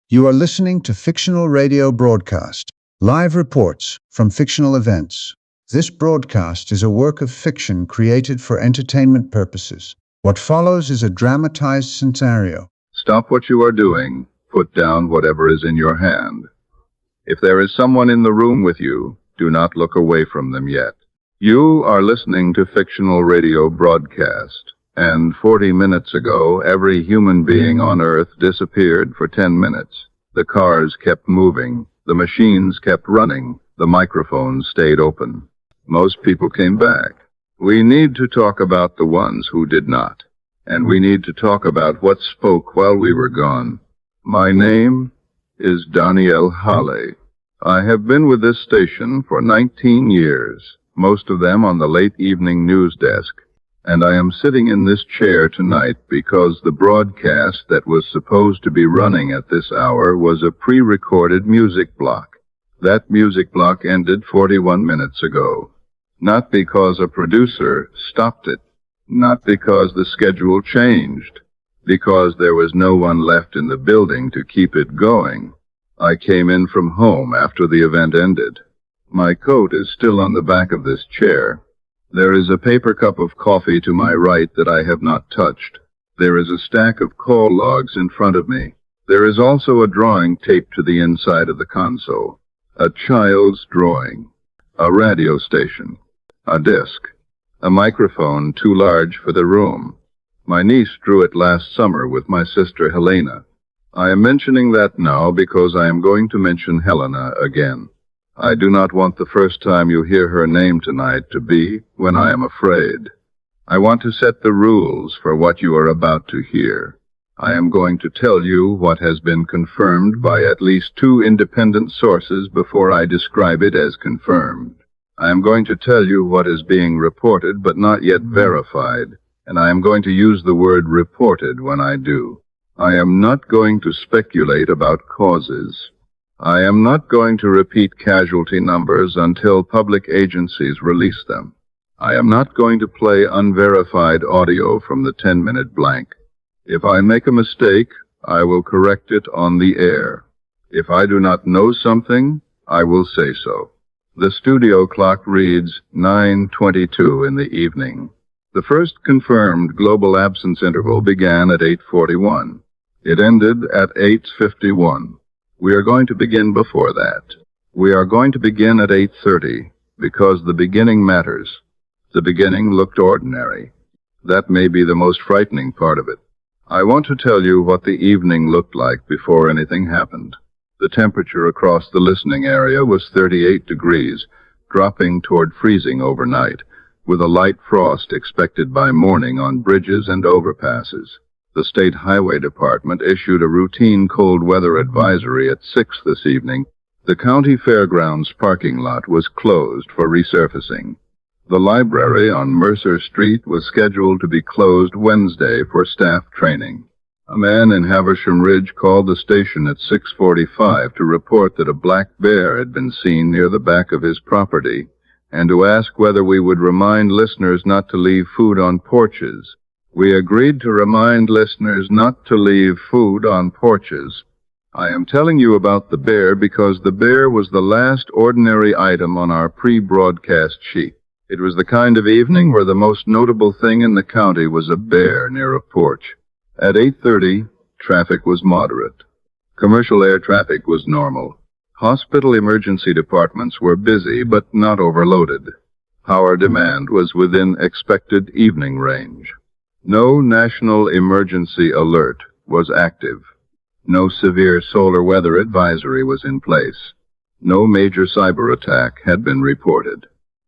You are listening to Fictional Radio Broadcast, live reports from fictional events. This broadcast is a work of fiction created for entertainment purposes. What follows is a dramatized scenario. Stop what you are doing. Put down whatever is in your hand. If there is someone in the room with you, do not look away from them yet. You are listening to Fictional Radio Broadcast, and 40 minutes ago, every human being on Earth disappeared for 10 minutes. The cars kept moving, the machines kept running, the microphones stayed open. Most people came back. We need to talk about the ones who did not, and we need to talk about what spoke while we were gone. My name is Danielle Halley. I have been with this station for 19 years, most of them on the late evening news desk, and I am sitting in this chair tonight because the broadcast that was supposed to be running at this hour was a pre-recorded music block. That music block ended 41 minutes ago. Not because a producer stopped it, not because the schedule changed, because there was no one left in the building to keep it going. I came in from home after the event ended. My coat is still on the back of this chair. There is a paper cup of coffee to my right that I have not touched. There is a stack of call logs in front of me. There is also a drawing taped to the inside of the console. A child's drawing. A radio station. A disc. A microphone too large for the room. My niece drew it last summer with my sister Helena. I am mentioning that now because I am going to mention Helena again. I do not want the first time you hear her name tonight to be when I am afraid. I want to set the rules for what you are about to hear. I am going to tell you what has been confirmed by at least 2 independent sources before I describe it as confirmed. I am going to tell you what is being reported but not yet verified, and I am going to use the word reported when I do. I am not going to speculate about causes. I am not going to repeat casualty numbers until public agencies release them. I am not going to play unverified audio from the 10-minute blank. If I make a mistake, I will correct it on the air. If I do not know something, I will say so. The studio clock reads 9:22 in the evening. The first confirmed global absence interval began at 8:41. It ended at 8:51. We are going to begin before that. We are going to begin at 8:30, because the beginning matters. The beginning looked ordinary. That may be the most frightening part of it. I want to tell you what the evening looked like before anything happened. The temperature across the listening area was 38 degrees, dropping toward freezing overnight, with a light frost expected by morning on bridges and overpasses. The State Highway Department issued a routine cold weather advisory at 6 this evening. The county fairgrounds parking lot was closed for resurfacing. The library on Mercer Street was scheduled to be closed Wednesday for staff training. A man in Haversham Ridge called the station at 6:45 to report that a black bear had been seen near the back of his property, and to ask whether we would remind listeners not to leave food on porches. We agreed to remind listeners not to leave food on porches. I am telling you about the bear because the bear was the last ordinary item on our pre-broadcast sheet. It was the kind of evening where the most notable thing in the county was a bear near a porch. At 8:30, traffic was moderate. Commercial air traffic was normal. Hospital emergency departments were busy but not overloaded. Power demand was within expected evening range. No national emergency alert was active. No severe solar weather advisory was in place. No major cyber attack had been reported.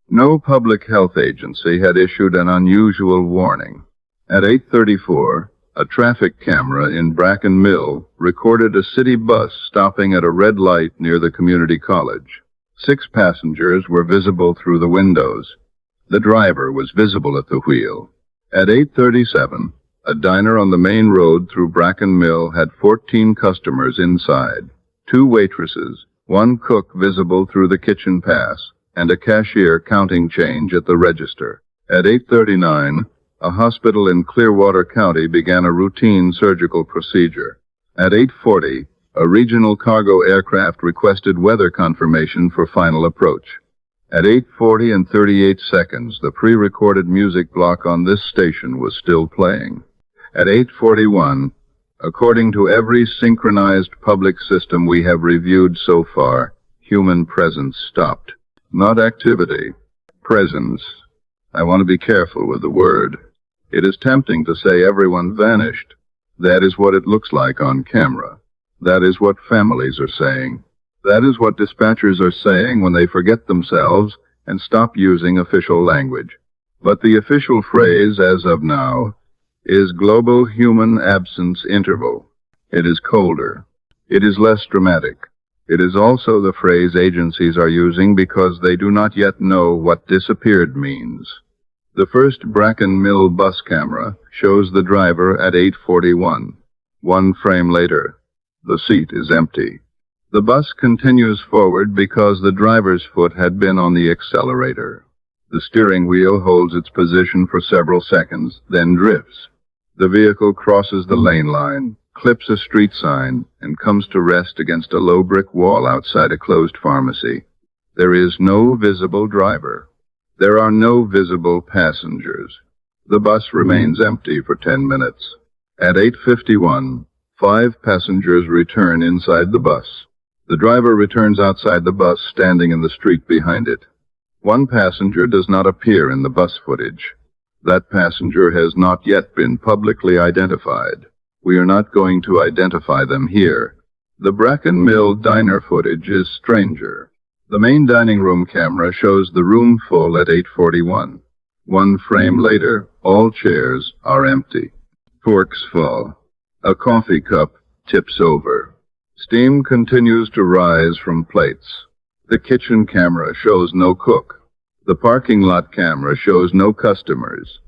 No public health agency had issued an unusual warning. At 8:34, a traffic camera in Bracken Mill recorded a city bus stopping at a red light near the community college. 6 passengers were visible through the windows. The driver was visible at the wheel. At 8:37, a diner on the main road through Bracken Mill had 14 customers inside, 2 waitresses, 1 cook visible through the kitchen pass, and a cashier counting change at the register. At 8:39, a hospital in Clearwater County began a routine surgical procedure. At 8:40, A regional cargo aircraft requested weather confirmation for final approach. At 8:40 and 38 seconds, the pre-recorded music block on this station was still playing. At 8:41, according to every synchronized public system we have reviewed so far, human presence stopped. Not activity. Presence. I want to be careful with the word. It is tempting to say everyone vanished. That is what it looks like on camera. That is what families are saying. That is what dispatchers are saying when they forget themselves and stop using official language. But the official phrase, as of now, is global human absence interval. It is colder. It is less dramatic. It is also the phrase agencies are using because they do not yet know what disappeared means. The first Bracken Mill bus camera shows the driver at 8:41. 1 frame later, the seat is empty. The bus continues forward because the driver's foot had been on the accelerator. The steering wheel holds its position for several seconds, then drifts. The vehicle crosses the lane line, clips a street sign, and comes to rest against a low brick wall outside a closed pharmacy. There is no visible driver. There are no visible passengers. The bus remains empty for 10 minutes. At 8:51, 5 passengers return inside the bus. The driver returns outside the bus, standing in the street behind it. 1 passenger does not appear in the bus footage. That passenger has not yet been publicly identified. We are not going to identify them here. The Bracken Mill diner footage is stranger. The main dining room camera shows the room full at 8:41. 1 frame later, all chairs are empty. Forks fall. A coffee cup tips over. Steam continues to rise from plates. The kitchen camera shows no cook. The parking lot camera shows no customers.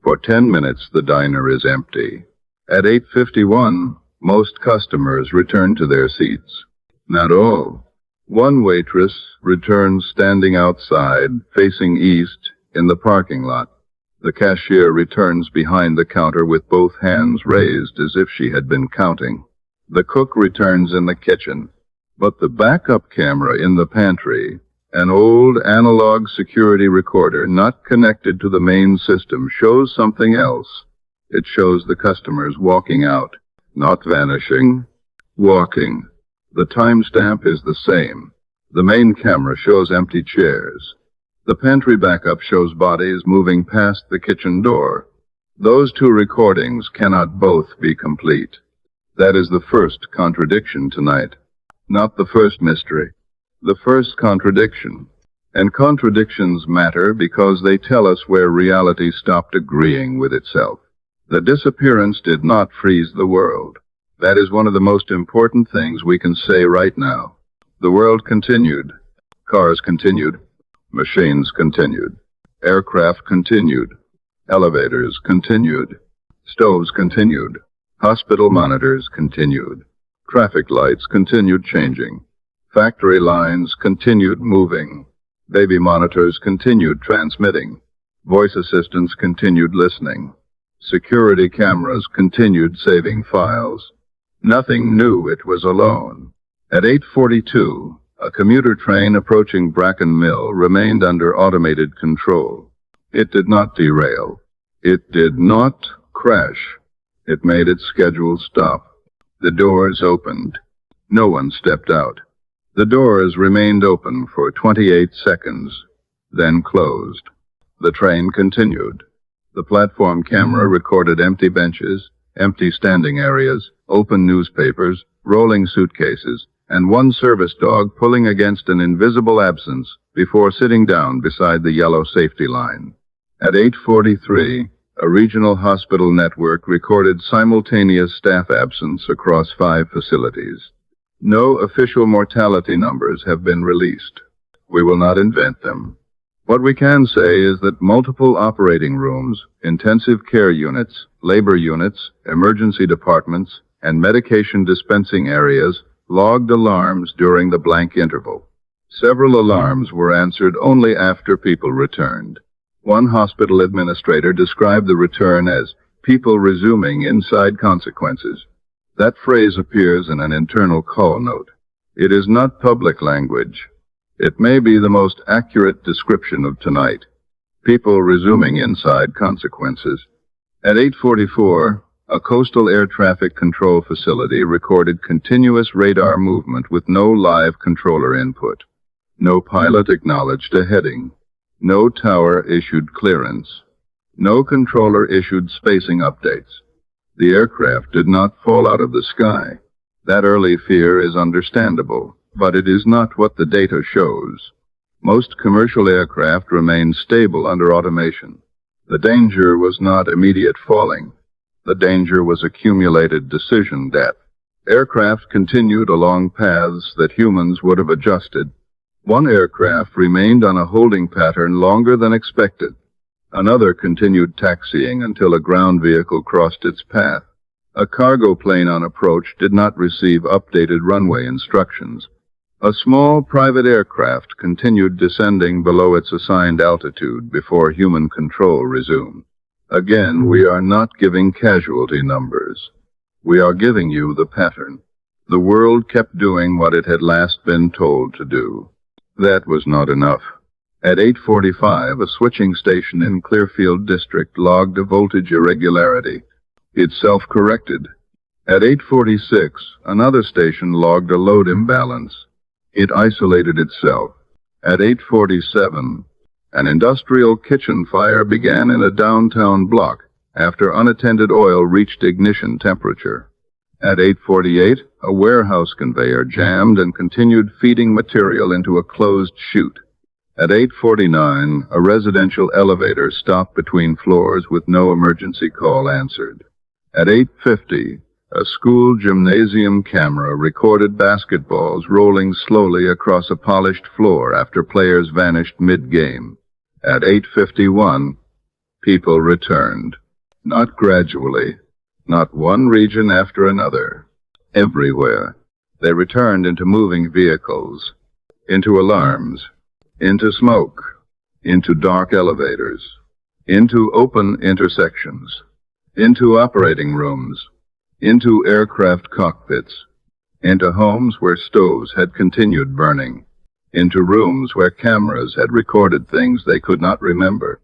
For 10 minutes, the diner is empty. At 8:51, most customers return to their seats. Not all. 1 waitress returns standing outside, facing east, in the parking lot. The cashier returns behind the counter with both hands raised as if she had been counting. The cook returns in the kitchen. But the backup camera in the pantry, an old analog security recorder not connected to the main system, shows something else. It shows the customers walking out, not vanishing, walking. The timestamp is the same. The main camera shows empty chairs. The pantry backup shows bodies moving past the kitchen door. Those 2 recordings cannot both be complete. That is the first contradiction tonight. Not the first mystery. The first contradiction. And contradictions matter because they tell us where reality stopped agreeing with itself. The disappearance did not freeze the world. That is one of the most important things we can say right now. The world continued. Cars continued. Machines continued. Aircraft continued. Elevators continued. Stoves continued. Hospital monitors continued. Traffic lights continued changing. Factory lines continued moving. Baby monitors continued transmitting. Voice assistants continued listening. Security cameras continued saving files. Nothing knew it was alone. At 8:42, a commuter train approaching Bracken Mill remained under automated control. It did not derail. It did not crash. It made its scheduled stop. The doors opened. No one stepped out. The doors remained open for 28 seconds, then closed. The train continued. The platform camera recorded empty benches, empty standing areas, open newspapers, rolling suitcases, and 1 service dog pulling against an invisible absence before sitting down beside the yellow safety line. At 8:43, a regional hospital network recorded simultaneous staff absence across 5 facilities. No official mortality numbers have been released. We will not invent them. What we can say is that multiple operating rooms, intensive care units, labor units, emergency departments, and medication dispensing areas logged alarms during the blank interval. Several alarms were answered only after people returned. 1 hospital administrator described the return as people resuming inside consequences. That phrase appears in an internal call note. It is not public language. It may be the most accurate description of tonight. People resuming inside consequences. At 8:44, a coastal air traffic control facility recorded continuous radar movement with no live controller input. No pilot acknowledged a heading. No tower issued clearance. No controller issued spacing updates. The aircraft did not fall out of the sky. That early fear is understandable, but it is not what the data shows. Most commercial aircraft remain stable under automation. The danger was not immediate falling. The danger was accumulated decision death. Aircraft continued along paths that humans would have adjusted. One aircraft remained on a holding pattern longer than expected. Another continued taxiing until a ground vehicle crossed its path. A cargo plane on approach did not receive updated runway instructions. A small private aircraft continued descending below its assigned altitude before human control resumed. Again, we are not giving casualty numbers. We are giving you the pattern. The world kept doing what it had last been told to do. That was not enough. At 8:45, a switching station in Clearfield District logged a voltage irregularity. It self-corrected. At 8:46, another station logged a load imbalance. It isolated itself. At 8:47, an industrial kitchen fire began in a downtown block after unattended oil reached ignition temperature. At 8:48, a warehouse conveyor jammed and continued feeding material into a closed chute. At 8:49, a residential elevator stopped between floors with no emergency call answered. At 8:50, a school gymnasium camera recorded basketballs rolling slowly across a polished floor after players vanished mid-game. At 8:51, people returned. Not gradually, not one region after another. Everywhere. They returned into moving vehicles, into alarms, into smoke, into dark elevators, into open intersections, into operating rooms, into aircraft cockpits, into homes where stoves had continued burning, into rooms where cameras had recorded things they could not remember.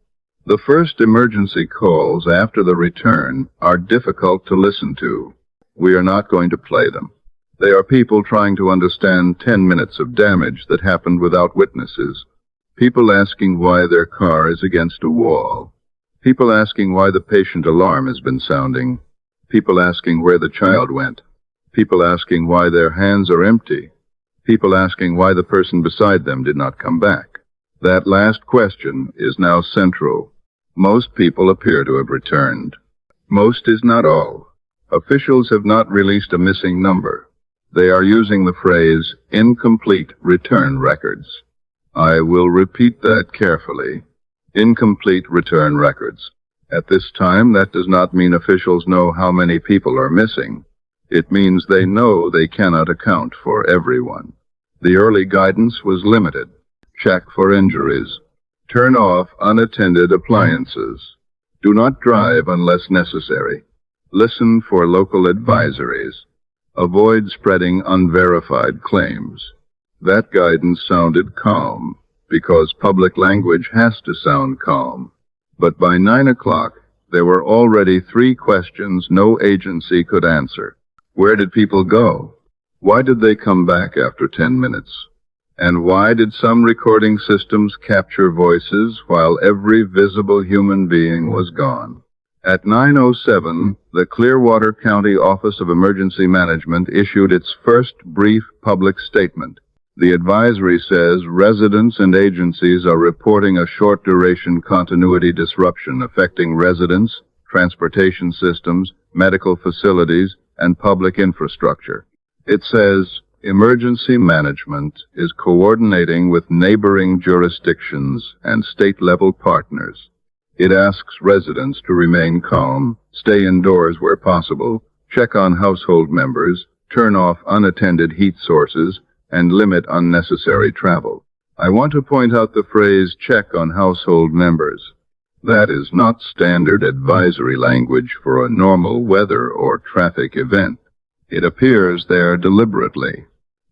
The first emergency calls after the return are difficult to listen to. We are not going to play them. They are people trying to understand 10 minutes of damage that happened without witnesses. People asking why their car is against a wall. People asking why the patient alarm has been sounding. People asking where the child went. People asking why their hands are empty. People asking why the person beside them did not come back. That last question is now central. Most people appear to have returned. Most is not all. Officials have not released a missing number. They are using the phrase, incomplete return records. I will repeat that carefully. Incomplete return records. At this time, that does not mean officials know how many people are missing. It means they know they cannot account for everyone. The early guidance was limited. Check for injuries. Turn off unattended appliances. Do not drive unless necessary. Listen for local advisories. Avoid spreading unverified claims. That guidance sounded calm, because public language has to sound calm. But by 9 o'clock, there were already 3 questions no agency could answer. Where did people go? Why did they come back after 10 minutes? And why did some recording systems capture voices while every visible human being was gone? At 9:07, the Clearwater County Office of Emergency Management issued its first brief public statement. The advisory says residents and agencies are reporting a short-duration continuity disruption affecting residents, transportation systems, medical facilities, and public infrastructure. It says emergency management is coordinating with neighboring jurisdictions and state-level partners. It asks residents to remain calm, stay indoors where possible, check on household members, turn off unattended heat sources, and limit unnecessary travel. I want to point out the phrase check on household members. That is not standard advisory language for a normal weather or traffic event. It appears there deliberately.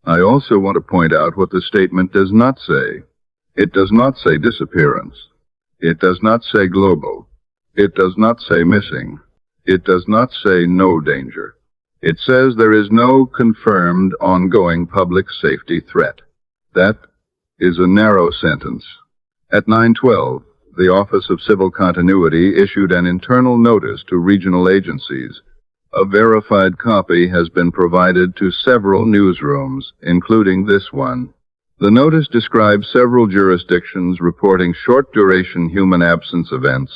I also want to point out what the statement does not say. It does not say disappearance. It does not say global. It does not say missing. It does not say no danger. It says there is no confirmed ongoing public safety threat. That is a narrow sentence. At 9:12, the Office of Civil Continuity issued an internal notice to regional agencies. A verified copy has been provided to several newsrooms, including this one. The notice describes several jurisdictions reporting short-duration human absence events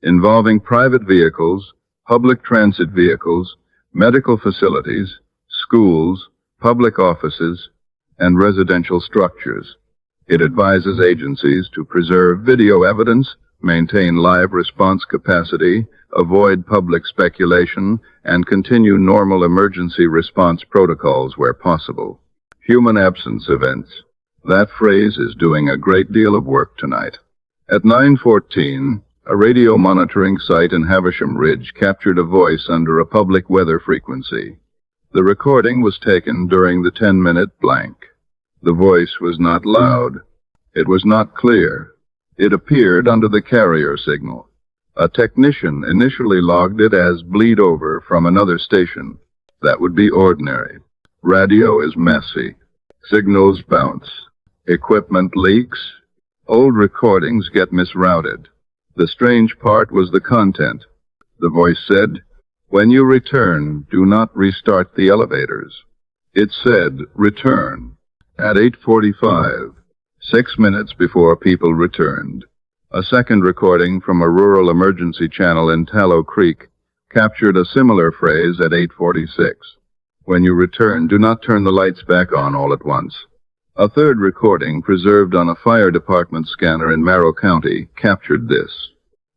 involving private vehicles, public transit vehicles, medical facilities, schools, public offices, and residential structures. It advises agencies to preserve video evidence, maintain live response capacity, avoid public speculation, and continue normal emergency response protocols where possible. Human absence events. That phrase is doing a great deal of work tonight. At 9:14, a radio monitoring site in Havisham Ridge captured a voice under a public weather frequency. The recording was taken during the 10-minute blank. The voice was not loud. It was not clear. It appeared under the carrier signal. A technician initially logged it as bleed over from another station. That would be ordinary. Radio is messy. Signals bounce. Equipment leaks. Old recordings get misrouted. The strange part was the content. The voice said, "When you return, do not restart the elevators." It said, "Return." At 8:45, 6 minutes before people returned, a second recording from a rural emergency channel in Tallow Creek captured a similar phrase at 8:46. "When you return, do not turn the lights back on all at once." A third recording, preserved on a fire department scanner in Merrill County, captured this.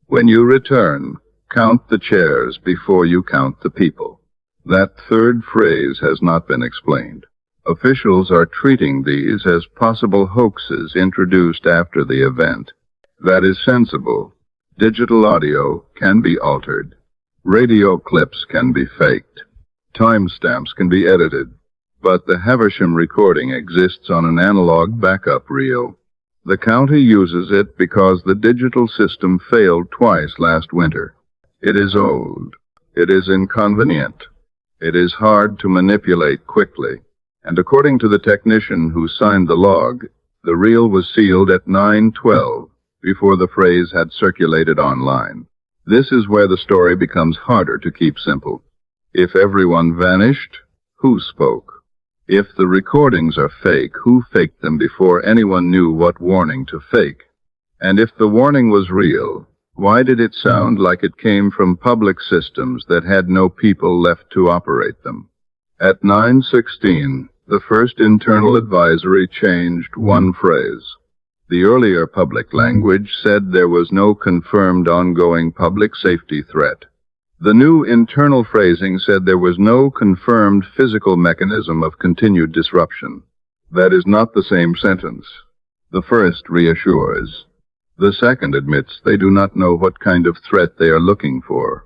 "When you return, count the chairs before you count the people." That third phrase has not been explained. Officials are treating these as possible hoaxes introduced after the event. That is sensible. Digital audio can be altered. Radio clips can be faked. Timestamps can be edited. But the Havisham recording exists on an analog backup reel. The county uses it because the digital system failed twice last winter. It is old. It is inconvenient. It is hard to manipulate quickly. And according to the technician who signed the log, the reel was sealed at 9:12 before the phrase had circulated online. This is where the story becomes harder to keep simple. If everyone vanished, who spoke? If the recordings are fake, who faked them before anyone knew what warning to fake? And if the warning was real, why did it sound like it came from public systems that had no people left to operate them? At 9:16, the first internal advisory changed one phrase. The earlier public language said there was no confirmed ongoing public safety threat. The new internal phrasing said there was no confirmed physical mechanism of continued disruption. That is not the same sentence. The first reassures. The second admits they do not know what kind of threat they are looking for.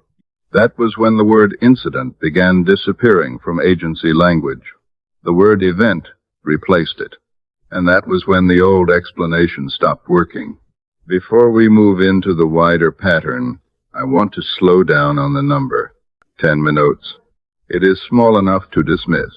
That was when the word incident began disappearing from agency language. The word event replaced it. And that was when the old explanation stopped working. Before we move into the wider pattern, I want to slow down on the number. 10 minutes. It is small enough to dismiss.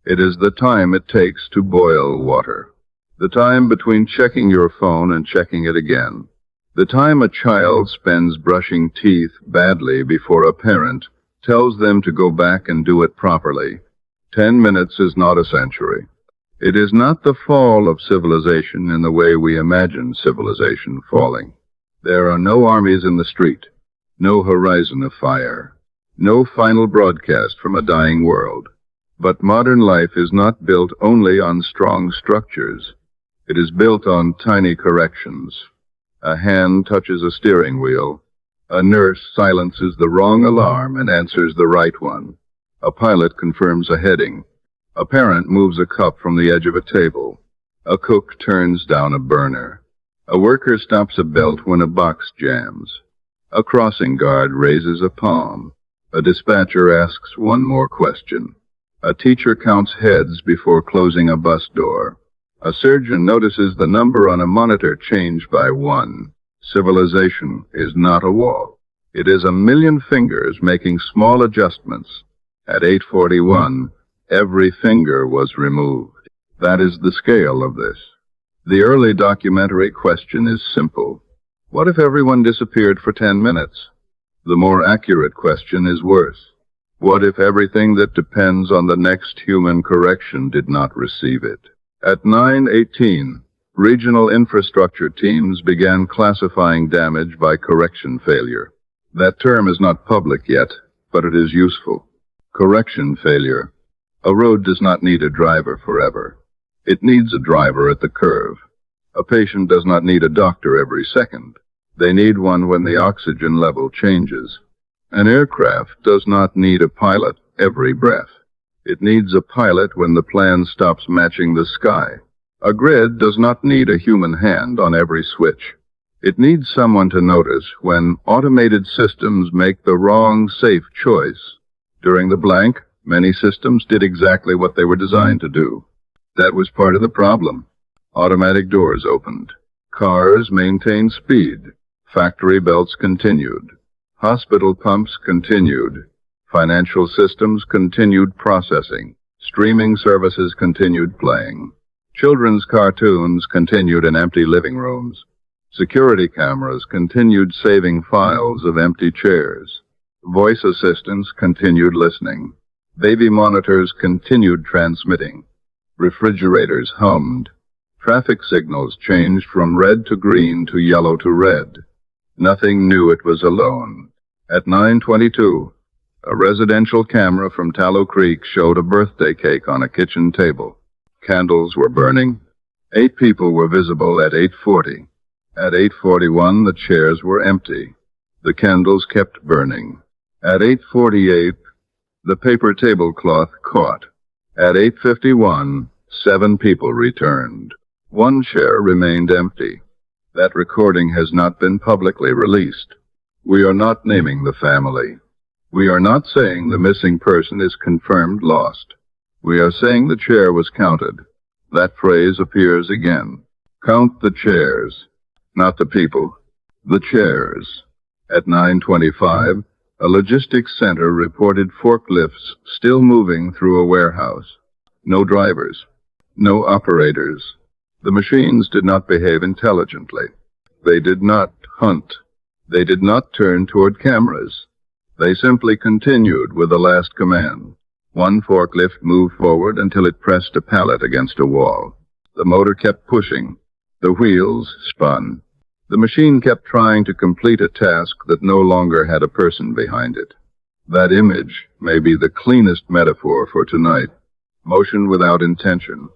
It is the time it takes to boil water. The time between checking your phone and checking it again. The time a child spends brushing teeth badly before a parent tells them to go back and do it properly. 10 minutes is not a century. It is not the fall of civilization in the way we imagine civilization falling. There are no armies in the street. No horizon of fire, no final broadcast from a dying world. But modern life is not built only on strong structures. It is built on tiny corrections. A hand touches a steering wheel. A nurse silences the wrong alarm and answers the right one. A pilot confirms a heading. A parent moves a cup from the edge of a table. A cook turns down a burner. A worker stops a belt when a box jams. A crossing guard raises a palm. A dispatcher asks one more question. A teacher counts heads before closing a bus door. A surgeon notices the number on a monitor change by 1. Civilization is not a wall. It is a million fingers making small adjustments. At 8:41, every finger was removed. That is the scale of this. The early documentary question is simple. What if everyone disappeared for 10 minutes? The more accurate question is worse. What if everything that depends on the next human correction did not receive it? At 9:18, regional infrastructure teams began classifying damage by correction failure. That term is not public yet, but it is useful. Correction failure. A road does not need a driver forever. It needs a driver at the curve. A patient does not need a doctor every second. They need one when the oxygen level changes. An aircraft does not need a pilot every breath. It needs a pilot when the plan stops matching the sky. A grid does not need a human hand on every switch. It needs someone to notice when automated systems make the wrong safe choice. During the blank, many systems did exactly what they were designed to do. That was part of the problem. Automatic doors opened. Cars maintained speed. Factory belts continued. Hospital pumps continued. Financial systems continued processing. Streaming services continued playing. Children's cartoons continued in empty living rooms. Security cameras continued saving files of empty chairs. Voice assistants continued listening. Baby monitors continued transmitting. Refrigerators hummed. Traffic signals changed from red to green to yellow to red. Nothing knew it was alone. At 9:22, a residential camera from Tallow Creek showed a birthday cake on a kitchen table. Candles were burning. 8 people were visible at 8:40. At 8:41, the chairs were empty. The candles kept burning. At 8:48, the paper tablecloth caught. At 8:51, 7 people returned. 1 chair remained empty. That recording has not been publicly released. We are not naming the family. We are not saying the missing person is confirmed lost. We are saying the chair was counted. That phrase appears again. Count the chairs. Not the people. The chairs. At 9:25, a logistics center reported forklifts still moving through a warehouse. No drivers. No operators. The machines did not behave intelligently. They did not hunt. They did not turn toward cameras. They simply continued with the last command. One forklift moved forward until it pressed a pallet against a wall. The motor kept pushing. The wheels spun. The machine kept trying to complete a task that no longer had a person behind it. That image may be the cleanest metaphor for tonight. Motion without intention.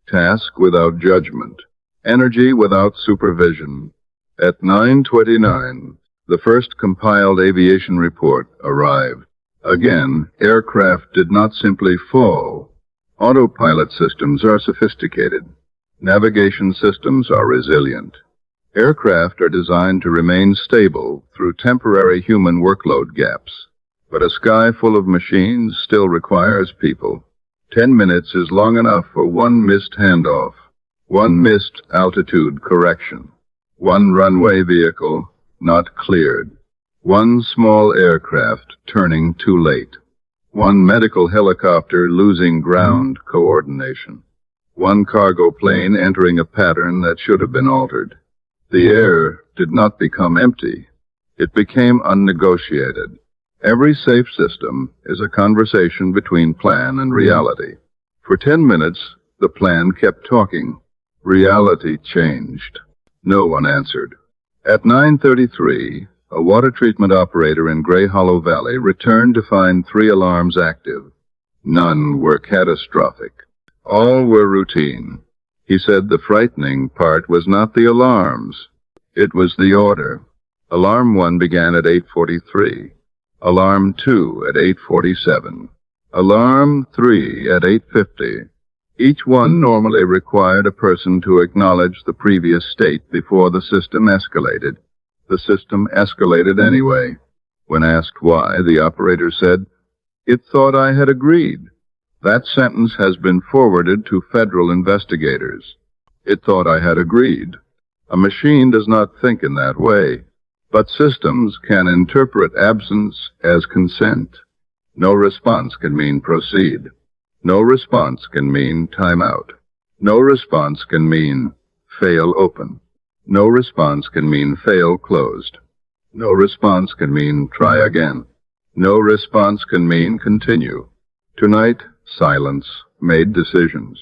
Task without judgment. Energy without supervision. At 9:29, the first compiled aviation report arrived. Again, aircraft did not simply fall. Autopilot systems are sophisticated. Navigation systems are resilient. Aircraft are designed to remain stable through temporary human workload gaps. But a sky full of machines still requires people. 10 minutes is long enough for one missed handoff, one missed altitude correction, one runway vehicle not cleared, one small aircraft turning too late, one medical helicopter losing ground coordination, one cargo plane entering a pattern that should have been altered. The air did not become empty. It became unnegotiated. Every safe system is a conversation between plan and reality. For 10 minutes, the plan kept talking. Reality changed. No one answered. At 9:33, a water treatment operator in Gray Hollow Valley returned to find 3 alarms active. None were catastrophic. All were routine. He said the frightening part was not the alarms. It was the order. Alarm 1 began at 8:43. Alarm 2 at 8:47. Alarm 3 at 8:50. Each one normally required a person to acknowledge the previous state before the system escalated. The system escalated anyway. When asked why, the operator said, "It thought I had agreed." That sentence has been forwarded to federal investigators. It thought I had agreed. A machine does not think in that way, but systems can interpret absence as consent. No response can mean proceed. No response can mean time out. No response can mean fail open. No response can mean fail closed. No response can mean try again. No response can mean continue. Tonight, silence made decisions.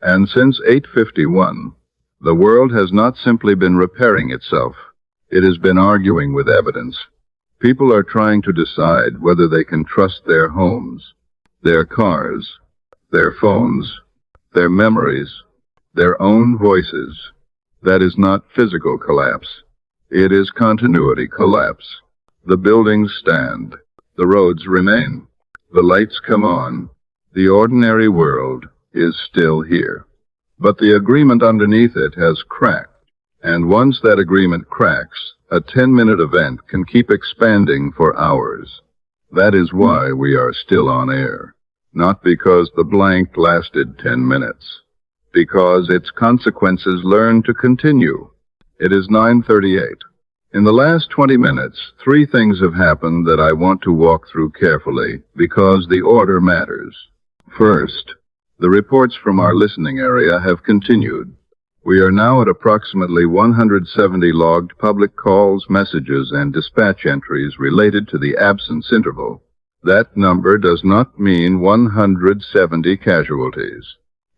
And since 8:51, the world has not simply been repairing itself. It has been arguing with evidence. People are trying to decide whether they can trust their homes, their cars, their phones, their memories, their own voices. That is not physical collapse. It is continuity collapse. The buildings stand. The roads remain. The lights come on. The ordinary world is still here. But the agreement underneath it has cracked. And once that agreement cracks, a 10-minute event can keep expanding for hours. That is why we are still on air. Not because the blank lasted 10 minutes. Because its consequences learn to continue. It is 9:38. In the last 20 minutes, 3 things have happened that I want to walk through carefully, because the order matters. First, the reports from our listening area have continued. We are now at approximately 170 logged public calls, messages, and dispatch entries related to the absence interval. That number does not mean 170 casualties.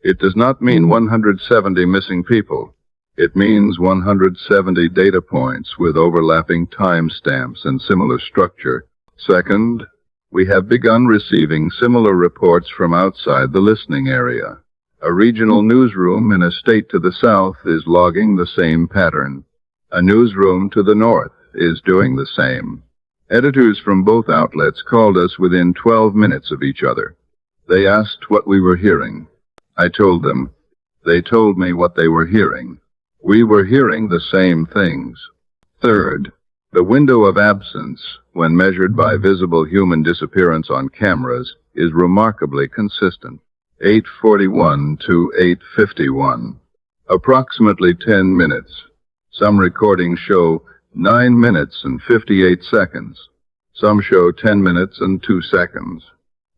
It does not mean 170 missing people. It means 170 data points with overlapping timestamps and similar structure. Second, we have begun receiving similar reports from outside the listening area. A regional newsroom in a state to the south is logging the same pattern. A newsroom to the north is doing the same. Editors from both outlets called us within 12 minutes of each other. They asked what we were hearing. I told them. They told me what they were hearing. We were hearing the same things. Third, the window of absence, when measured by visible human disappearance on cameras, is remarkably consistent. 8:41 to 8:51. Approximately 10 minutes. Some recordings show 9 minutes and 58 seconds. Some show 10 minutes and 2 seconds.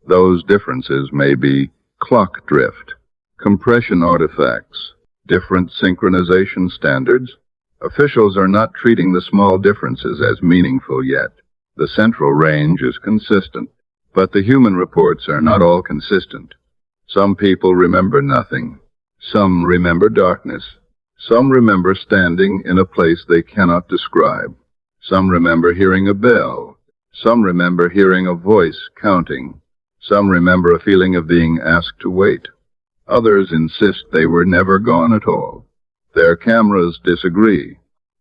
Those differences may be clock drift, compression artifacts, different synchronization standards. Officials are not treating the small differences as meaningful yet. The central range is consistent, but the human reports are not all consistent. Some people remember nothing. Some remember darkness. Some remember standing in a place they cannot describe. Some remember hearing a bell. Some remember hearing a voice counting. Some remember a feeling of being asked to wait. Others insist they were never gone at all. Their cameras disagree.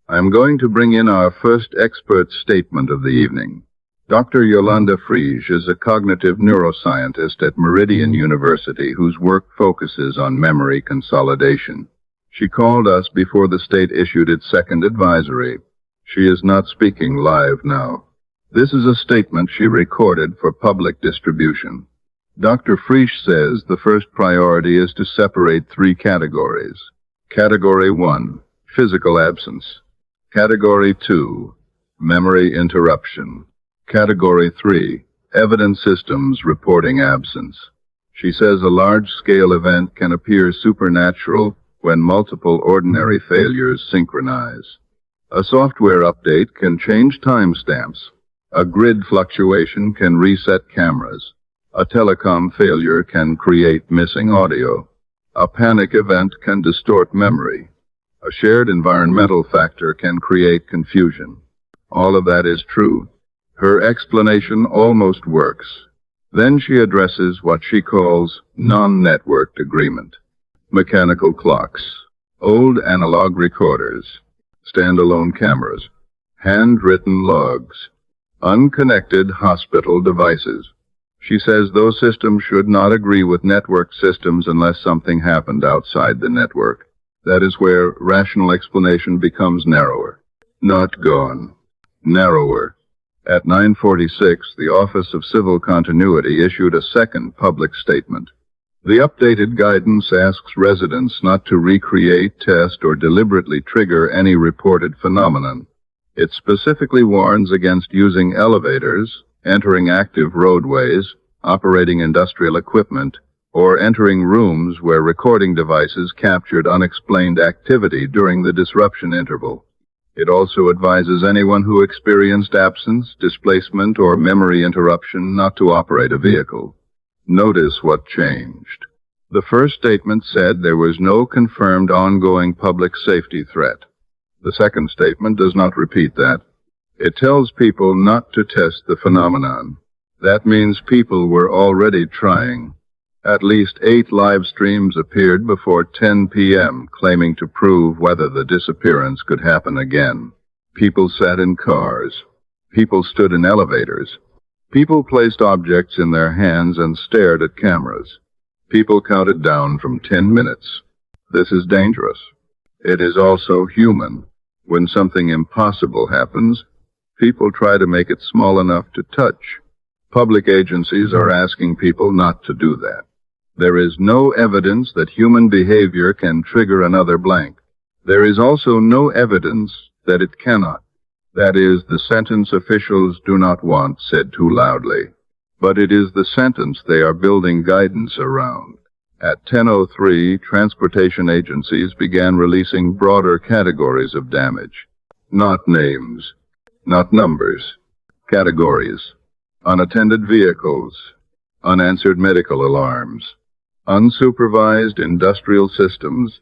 I'm going to bring in our first expert statement of the evening. Dr. Yolanda Frisch is a cognitive neuroscientist at Meridian University whose work focuses on memory consolidation. She called us before the state issued its second advisory. She is not speaking live now. This is a statement she recorded for public distribution. Dr. Frisch says the first priority is to separate 3 categories. Category 1, physical absence. Category 2, memory interruption. Category 3, evidence systems reporting absence. She says a large-scale event can appear supernatural when multiple ordinary failures synchronize. A software update can change timestamps. A grid fluctuation can reset cameras. A telecom failure can create missing audio. A panic event can distort memory. A shared environmental factor can create confusion. All of that is true. Her explanation almost works. Then she addresses what she calls non-networked agreement. Mechanical clocks, old analog recorders, standalone cameras, handwritten logs, unconnected hospital devices. She says those systems should not agree with network systems unless something happened outside the network. That is where rational explanation becomes narrower. Not gone. Narrower. At 9:46, the Office of Civil Continuity issued a second public statement. The updated guidance asks residents not to recreate, test, or deliberately trigger any reported phenomenon. It specifically warns against using elevators, entering active roadways, operating industrial equipment, or entering rooms where recording devices captured unexplained activity during the disruption interval. It also advises anyone who experienced absence, displacement, or memory interruption not to operate a vehicle. Notice what changed. The first statement said there was no confirmed ongoing public safety threat. The second statement does not repeat that. It tells people not to test the phenomenon. That means people were already trying. At least 8 live streams appeared before 10 p.m. claiming to prove whether the disappearance could happen again. People sat in cars. People stood in elevators. People placed objects in their hands and stared at cameras. People counted down from 10 minutes. This is dangerous. It is also human. When something impossible happens, people try to make it small enough to touch. Public agencies are asking people not to do that. There is no evidence that human behavior can trigger another blank. There is also no evidence that it cannot. That is the sentence officials do not want said too loudly. But it is the sentence they are building guidance around. At 10:03, transportation agencies began releasing broader categories of damage. Not names, not numbers, categories. Unattended vehicles, unanswered medical alarms, unsupervised industrial systems,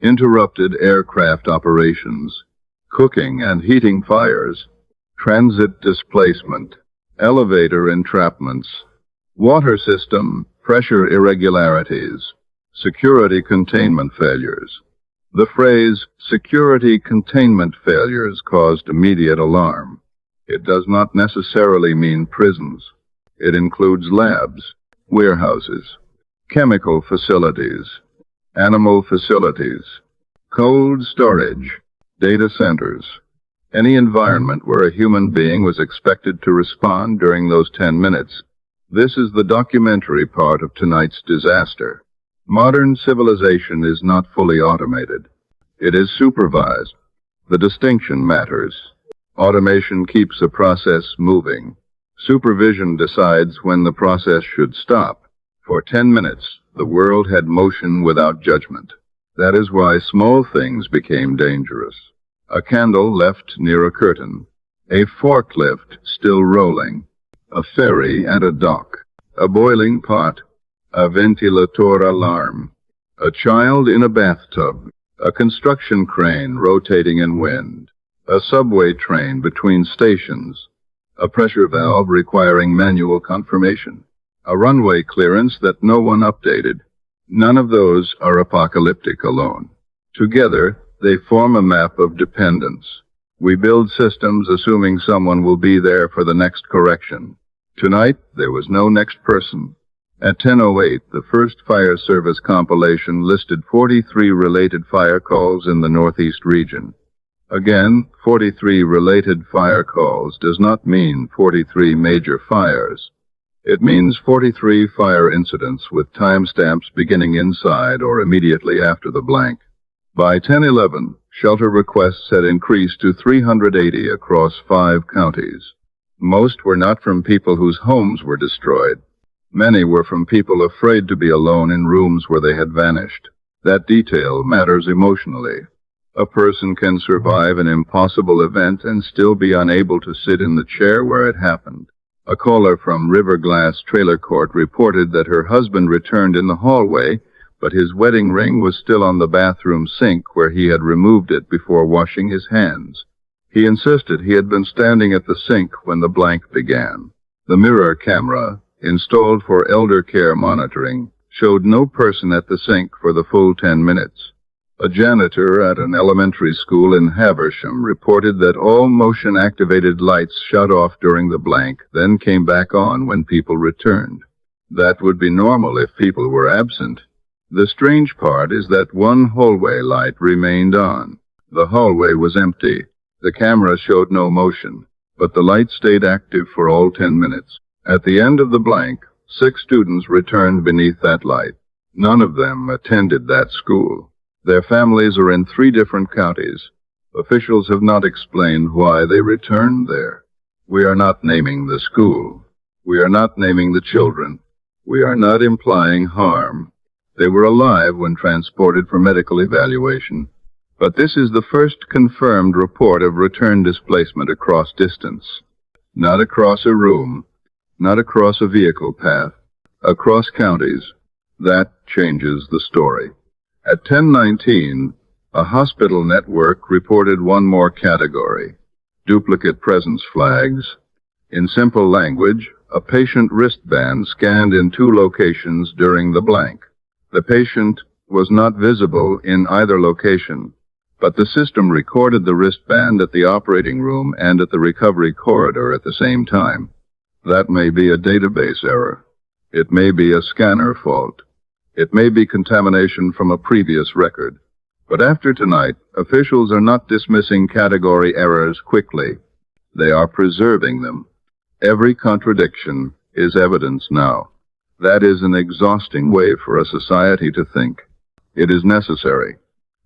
interrupted aircraft operations, cooking and heating fires, transit displacement, elevator entrapments, water system pressure irregularities, security containment failures. The phrase security containment failures caused immediate alarm. It does not necessarily mean prisons. It includes labs, warehouses, chemical facilities, animal facilities, cold storage, data centers, any environment where a human being was expected to respond during those 10 minutes. This is the documentary part of tonight's disaster. Modern civilization is not fully automated. It is supervised. The distinction matters. Automation keeps a process moving. Supervision decides when the process should stop. For 10 minutes, the world had motion without judgment. That is why small things became dangerous. A candle left near a curtain. A forklift still rolling. A ferry at a dock. A boiling pot. A ventilator alarm. A child in a bathtub. A construction crane rotating in wind. A subway train between stations. A pressure valve requiring manual confirmation. A runway clearance that no one updated. None of those are apocalyptic alone. Together, they form a map of dependence. We build systems assuming someone will be there for the next correction. Tonight, there was no next person. At 10:08, the first fire service compilation listed 43 related fire calls in the Northeast region. Again, 43 related fire calls does not mean 43 major fires. It means 43 fire incidents with timestamps beginning inside or immediately after the blank. By 10:11, shelter requests had increased to 380 across 5 counties. Most were not from people whose homes were destroyed. Many were from people afraid to be alone in rooms where they had vanished. That detail matters emotionally. A person can survive an impossible event and still be unable to sit in the chair where it happened. A caller from Riverglass Trailer Court reported that her husband returned in the hallway, but his wedding ring was still on the bathroom sink where he had removed it before washing his hands. He insisted he had been standing at the sink when the blank began. The mirror camera, installed for elder care monitoring, showed no person at the sink for the full 10 minutes. A janitor at an elementary school in Haversham reported that all motion-activated lights shut off during the blank, then came back on when people returned. That would be normal if people were absent. The strange part is that one hallway light remained on. The hallway was empty. The camera showed no motion, but the light stayed active for all 10 minutes. At the end of the blank, 6 students returned beneath that light. None of them attended that school. Their families are in 3 different counties. Officials have not explained why they returned there. We are not naming the school. We are not naming the children. We are not implying harm. They were alive when transported for medical evaluation. But this is the first confirmed report of return displacement across distance. Not across a room, not across a vehicle path, across counties. That changes the story. At 10:19, a hospital network reported one more category: duplicate presence flags. In simple language, a patient wristband scanned in 2 locations during the blank. The patient was not visible in either location, but the system recorded the wristband at the operating room and at the recovery corridor at the same time. That may be a database error. It may be a scanner fault. It may be contamination from a previous record. But after tonight, officials are not dismissing category errors quickly. They are preserving them. Every contradiction is evidence now. That is an exhausting way for a society to think. It is necessary.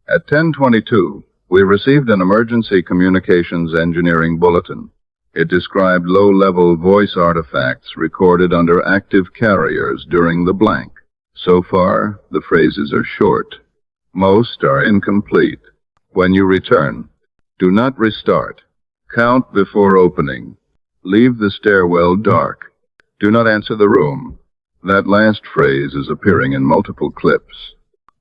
At 10:22, we received an emergency communications engineering bulletin. It described low-level voice artifacts recorded under active carriers during the blank. So far, the phrases are short. Most are incomplete. When you return, do not restart. Count before opening. Leave the stairwell dark. Do not answer the room. That last phrase is appearing in multiple clips.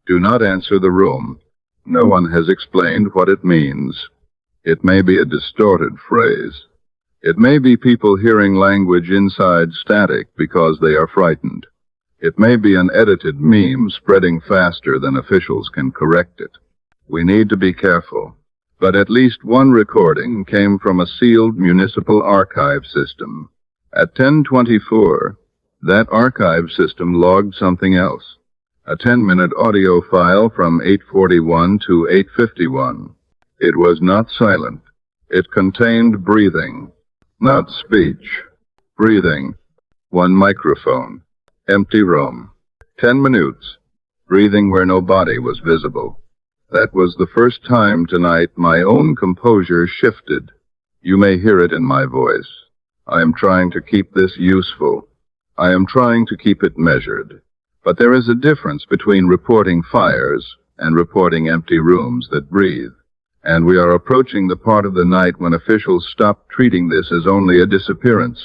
Do not answer the room. No one has explained what it means. It may be a distorted phrase. It may be people hearing language inside static because they are frightened. It may be an edited meme spreading faster than officials can correct it. We need to be careful. But at least one recording came from a sealed municipal archive system. At 10:24, that archive system logged something else. A 10-minute audio file from 8:41 to 8:51. It was not silent. It contained breathing, not speech. Breathing. One microphone. Empty room. 10 minutes. Breathing where no body was visible. That was the first time tonight my own composure shifted. You may hear it in my voice. I am trying to keep this useful. I am trying to keep it measured. But there is a difference between reporting fires and reporting empty rooms that breathe. And we are approaching the part of the night when officials stop treating this as only a disappearance.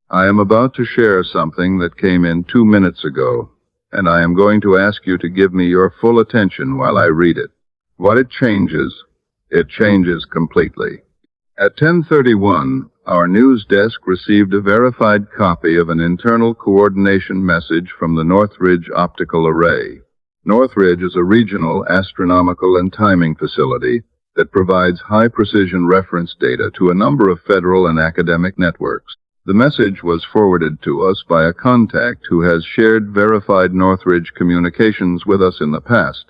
I am about to share something that came in 2 minutes ago, and I am going to ask you to give me your full attention while I read it. What it changes completely. At 10:31, our news desk received a verified copy of an internal coordination message from the Northridge Optical Array. Northridge is a regional astronomical and timing facility that provides high-precision reference data to a number of federal and academic networks. The message was forwarded to us by a contact who has shared verified Northridge communications with us in the past.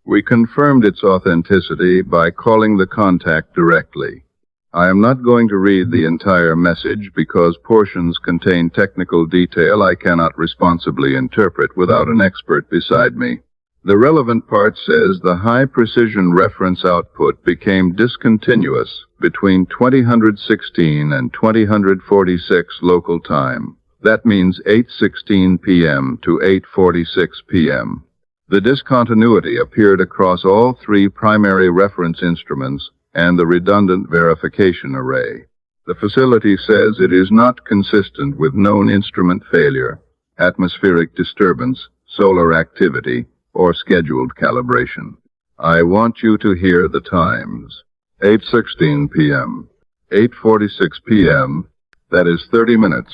We confirmed its authenticity by calling the contact directly. I am not going to read the entire message because portions contain technical detail I cannot responsibly interpret without an expert beside me. The relevant part says the high-precision reference output became discontinuous between 2016 and 2046 local time. That means 8:16 p.m. to 8:46 p.m. The discontinuity appeared across all 3 primary reference instruments and the redundant verification array. The facility says it is not consistent with known instrument failure, atmospheric disturbance, solar activity, or scheduled calibration. I want you to hear the times. 8:16 p.m. 8:46 p.m. That is 30 minutes.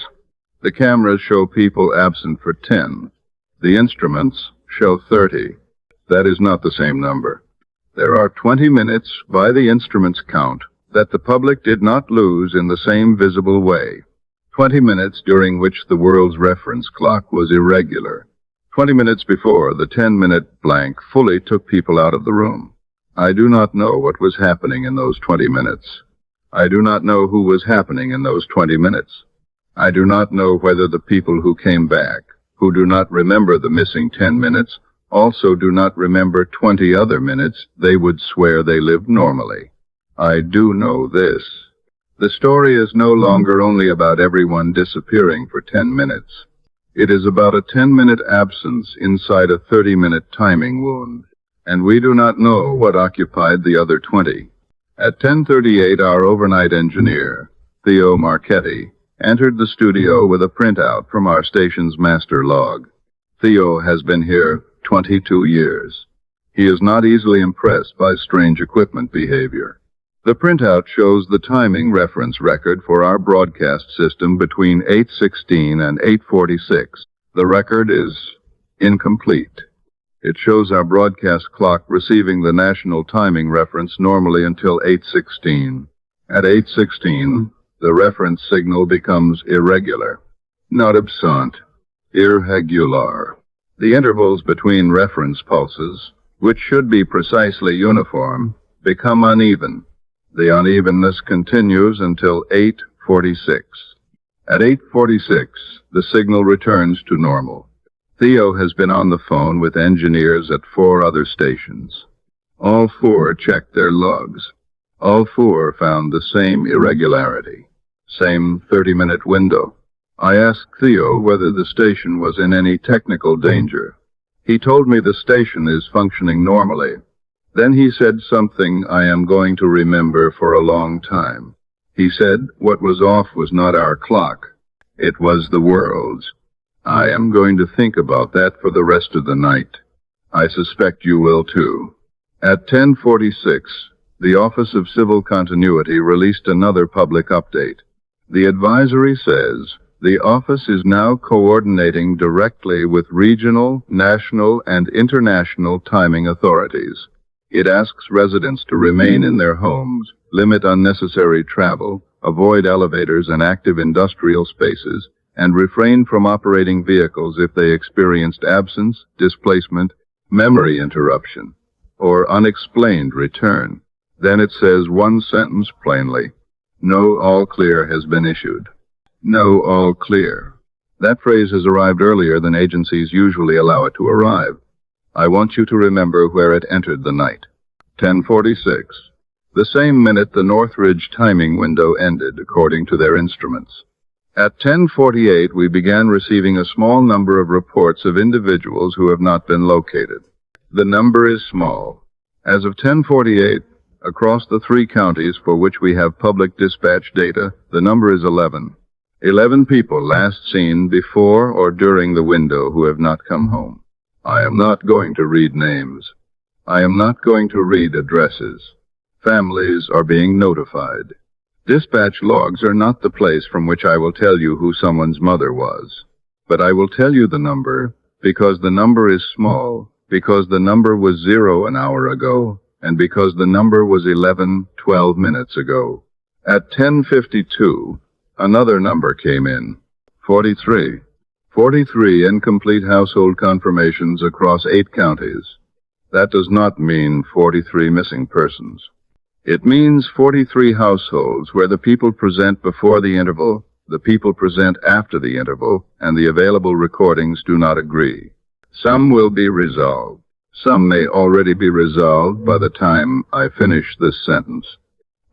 The cameras show people absent for 10. The instruments show 30. That is not the same number. There are 20 minutes by the instrument's count that the public did not lose in the same visible way. 20 minutes during which the world's reference clock was irregular. 20 minutes before the 10-minute blank fully took people out of the room. I do not know what was happening in those 20 minutes. I do not know who was happening in those 20 minutes. I do not know whether the people who came back, who do not remember the missing 10 minutes, also do not remember 20 other minutes, they would swear they lived normally. I do know this. The story is no longer only about everyone disappearing for 10 minutes. It is about a 10-minute absence inside a 30-minute timing wound, and we do not know what occupied the other 20. At 10:38, our overnight engineer, Theo Marchetti, entered the studio with a printout from our station's master log. Theo has been here 22 years. He is not easily impressed by strange equipment behavior. The printout shows the timing reference record for our broadcast system between 8:16 and 8:46. The record is incomplete. It shows our broadcast clock receiving the national timing reference normally until 8:16. At 8:16, the reference signal becomes irregular, not absent, irregular. The intervals between reference pulses, which should be precisely uniform, become uneven. The unevenness continues until 8:46. At 8:46, the signal returns to normal. Theo has been on the phone with engineers at 4 other stations. All 4 checked their logs. All 4 found the same irregularity, same 30-minute window. I asked Theo whether the station was in any technical danger. He told me the station is functioning normally. Then he said something I am going to remember for a long time. He said what was off was not our clock. It was the world's. I am going to think about that for the rest of the night. I suspect you will too. At 10:46, the Office of Civil Continuity released another public update. The advisory says, the office is now coordinating directly with regional, national, and international timing authorities. It asks residents to remain in their homes, limit unnecessary travel, avoid elevators and active industrial spaces, and refrain from operating vehicles if they experienced absence, displacement, memory interruption, or unexplained return. Then it says one sentence plainly, no all clear has been issued. No all clear. That phrase has arrived earlier than agencies usually allow it to arrive. I want you to remember where it entered the night. 10:46. The same minute the Northridge timing window ended, according to their instruments. At 10:48, we began receiving a small number of reports of individuals who have not been located. The number is small. As of 10:48, across the 3 counties for which we have public dispatch data, the number is 11. 11 people last seen before or during the window who have not come home. I am not going to read names. I am not going to read addresses. Families are being notified. Dispatch logs are not the place from which I will tell you who someone's mother was. But I will tell you the number, because the number is small, because the number was 0 an hour ago, and because the number was 12 minutes ago. At 10:52, another number came in. 43. 43 incomplete household confirmations across 8 counties. That does not mean 43 missing persons. It means 43 households where the people present before the interval, the people present after the interval, and the available recordings do not agree. Some will be resolved. Some may already be resolved by the time I finish this sentence.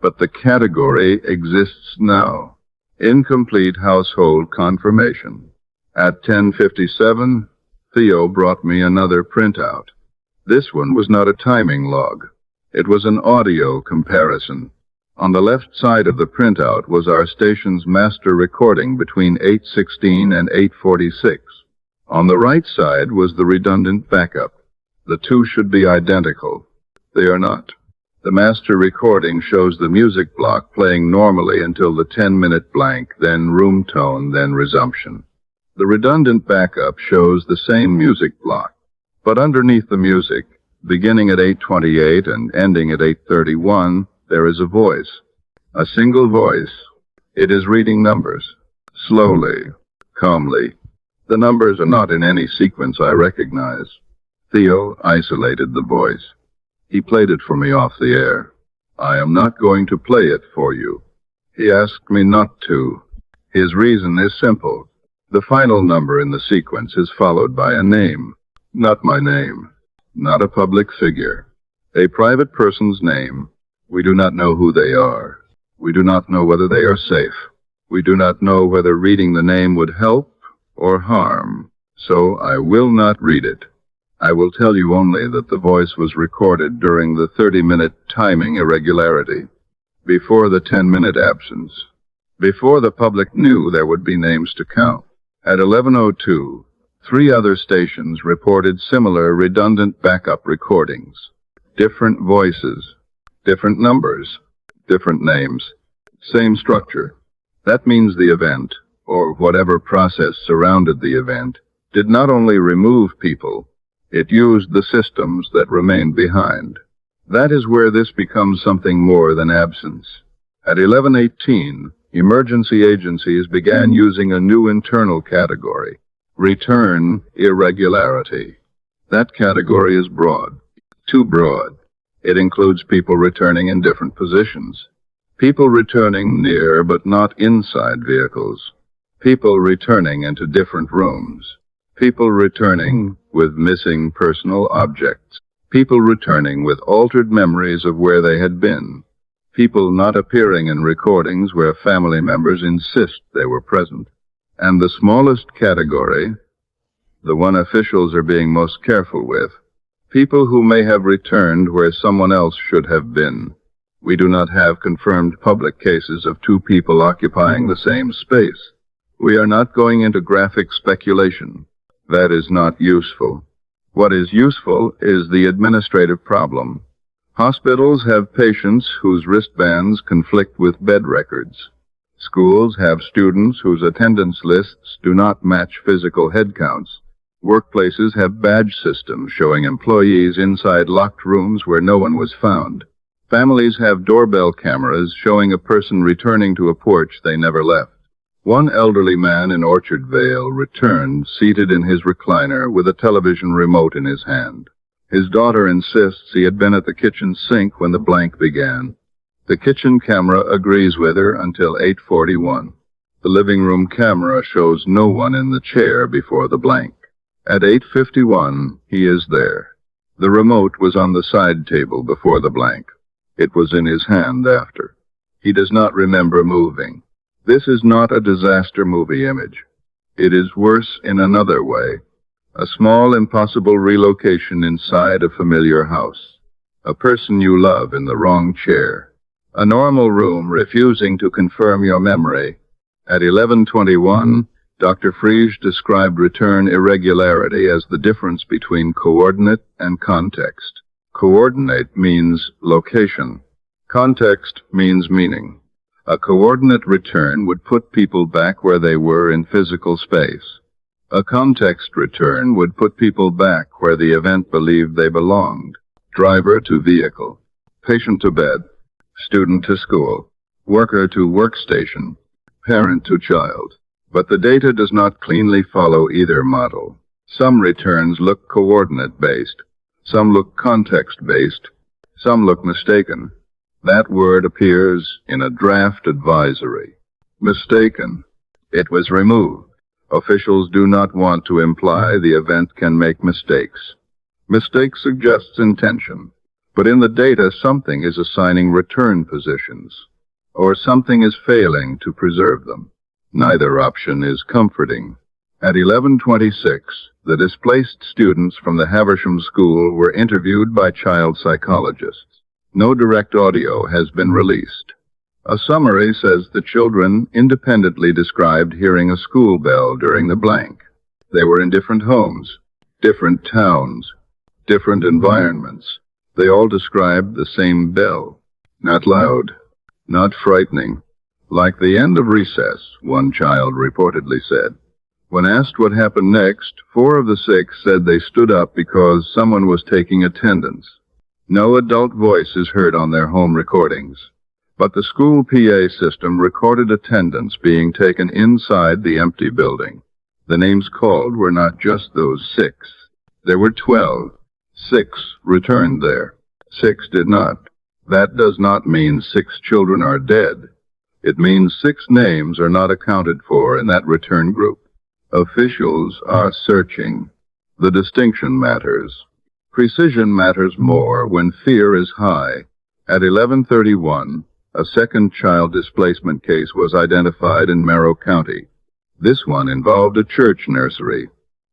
But the category exists now. Incomplete household confirmation. At 10:57, Theo brought me another printout. This one was not a timing log. It was an audio comparison. On the left side of the printout was our station's master recording between 8:16 and 8:46. On the right side was the redundant backup. The 2 should be identical. They are not. The master recording shows the music block playing normally until the 10-minute blank, then room tone, then resumption. The redundant backup shows the same music block. But underneath the music, beginning at 8:28 and ending at 8:31, there is a voice. A single voice. It is reading numbers. Slowly, calmly. The numbers are not in any sequence I recognize. Theo isolated the voice. He played it for me off the air. I am not going to play it for you. He asked me not to. His reason is simple. The final number in the sequence is followed by a name. Not my name. Not a public figure. A private person's name. We do not know who they are. We do not know whether they are safe. We do not know whether reading the name would help or harm. So I will not read it. I will tell you only that the voice was recorded during the 30-minute timing irregularity, before the 10-minute absence, before the public knew there would be names to count. At 11:02, 3 other stations reported similar redundant backup recordings. Different voices, different numbers, different names, same structure. That means the event, or whatever process surrounded the event, did not only remove people, it used the systems that remained behind. That is where this becomes something more than absence. At 11:18, emergency agencies began using a new internal category, return irregularity. That category is broad, too broad. It includes people returning in different positions, people returning near but not inside vehicles, people returning into different rooms, people returning with missing personal objects, people returning with altered memories of where they had been, people not appearing in recordings where family members insist they were present. And the smallest category, the one officials are being most careful with, people who may have returned where someone else should have been. We do not have confirmed public cases of 2 people occupying the same space. We are not going into graphic speculation. That is not useful. What is useful is the administrative problem. Hospitals have patients whose wristbands conflict with bed records. Schools have students whose attendance lists do not match physical head counts. Workplaces have badge systems showing employees inside locked rooms where no one was found. Families have doorbell cameras showing a person returning to a porch they never left. One elderly man in Orchard Vale returned, seated in his recliner with a television remote in his hand. His daughter insists he had been at the kitchen sink when the blank began. The kitchen camera agrees with her until 8:41. The living room camera shows no one in the chair before the blank. At 8:51, he is there. The remote was on the side table before the blank. It was in his hand after. He does not remember moving. This is not a disaster movie image. It is worse in another way. A small, impossible relocation inside a familiar house. A person you love in the wrong chair. A normal room refusing to confirm your memory. At 11:21, Dr. Friege described return irregularity as the difference between coordinate and context. Coordinate means location. Context means meaning. A coordinate return would put people back where they were in physical space. A context return would put people back where the event believed they belonged. Driver to vehicle, patient to bed, student to school, worker to workstation, parent to child. But the data does not cleanly follow either model. Some returns look coordinate-based, some look context-based, some look mistaken. That word appears in a draft advisory. Mistaken. It was removed. Officials do not want to imply the event can make mistakes. Mistake suggests intention, but in the data something is assigning return positions, or something is failing to preserve them. Neither option is comforting. At 11:26, the displaced students from the Haversham School were interviewed by child psychologists. No direct audio has been released. A summary says the children independently described hearing a school bell during the blank. They were in different homes, different towns, different environments. They all described the same bell. Not loud, not frightening. Like the end of recess, one child reportedly said. When asked what happened next, 4 of the 6 said they stood up because someone was taking attendance. No adult voice is heard on their home recordings. But the school PA system recorded attendance being taken inside the empty building. The names called were not just those 6. There were 12. 6 returned there. 6 did not. That does not mean 6 children are dead. It means 6 names are not accounted for in that return group. Officials are searching. The distinction matters. Precision matters more when fear is high. At 11:31, a second child displacement case was identified in Merrill County. This one involved a church nursery.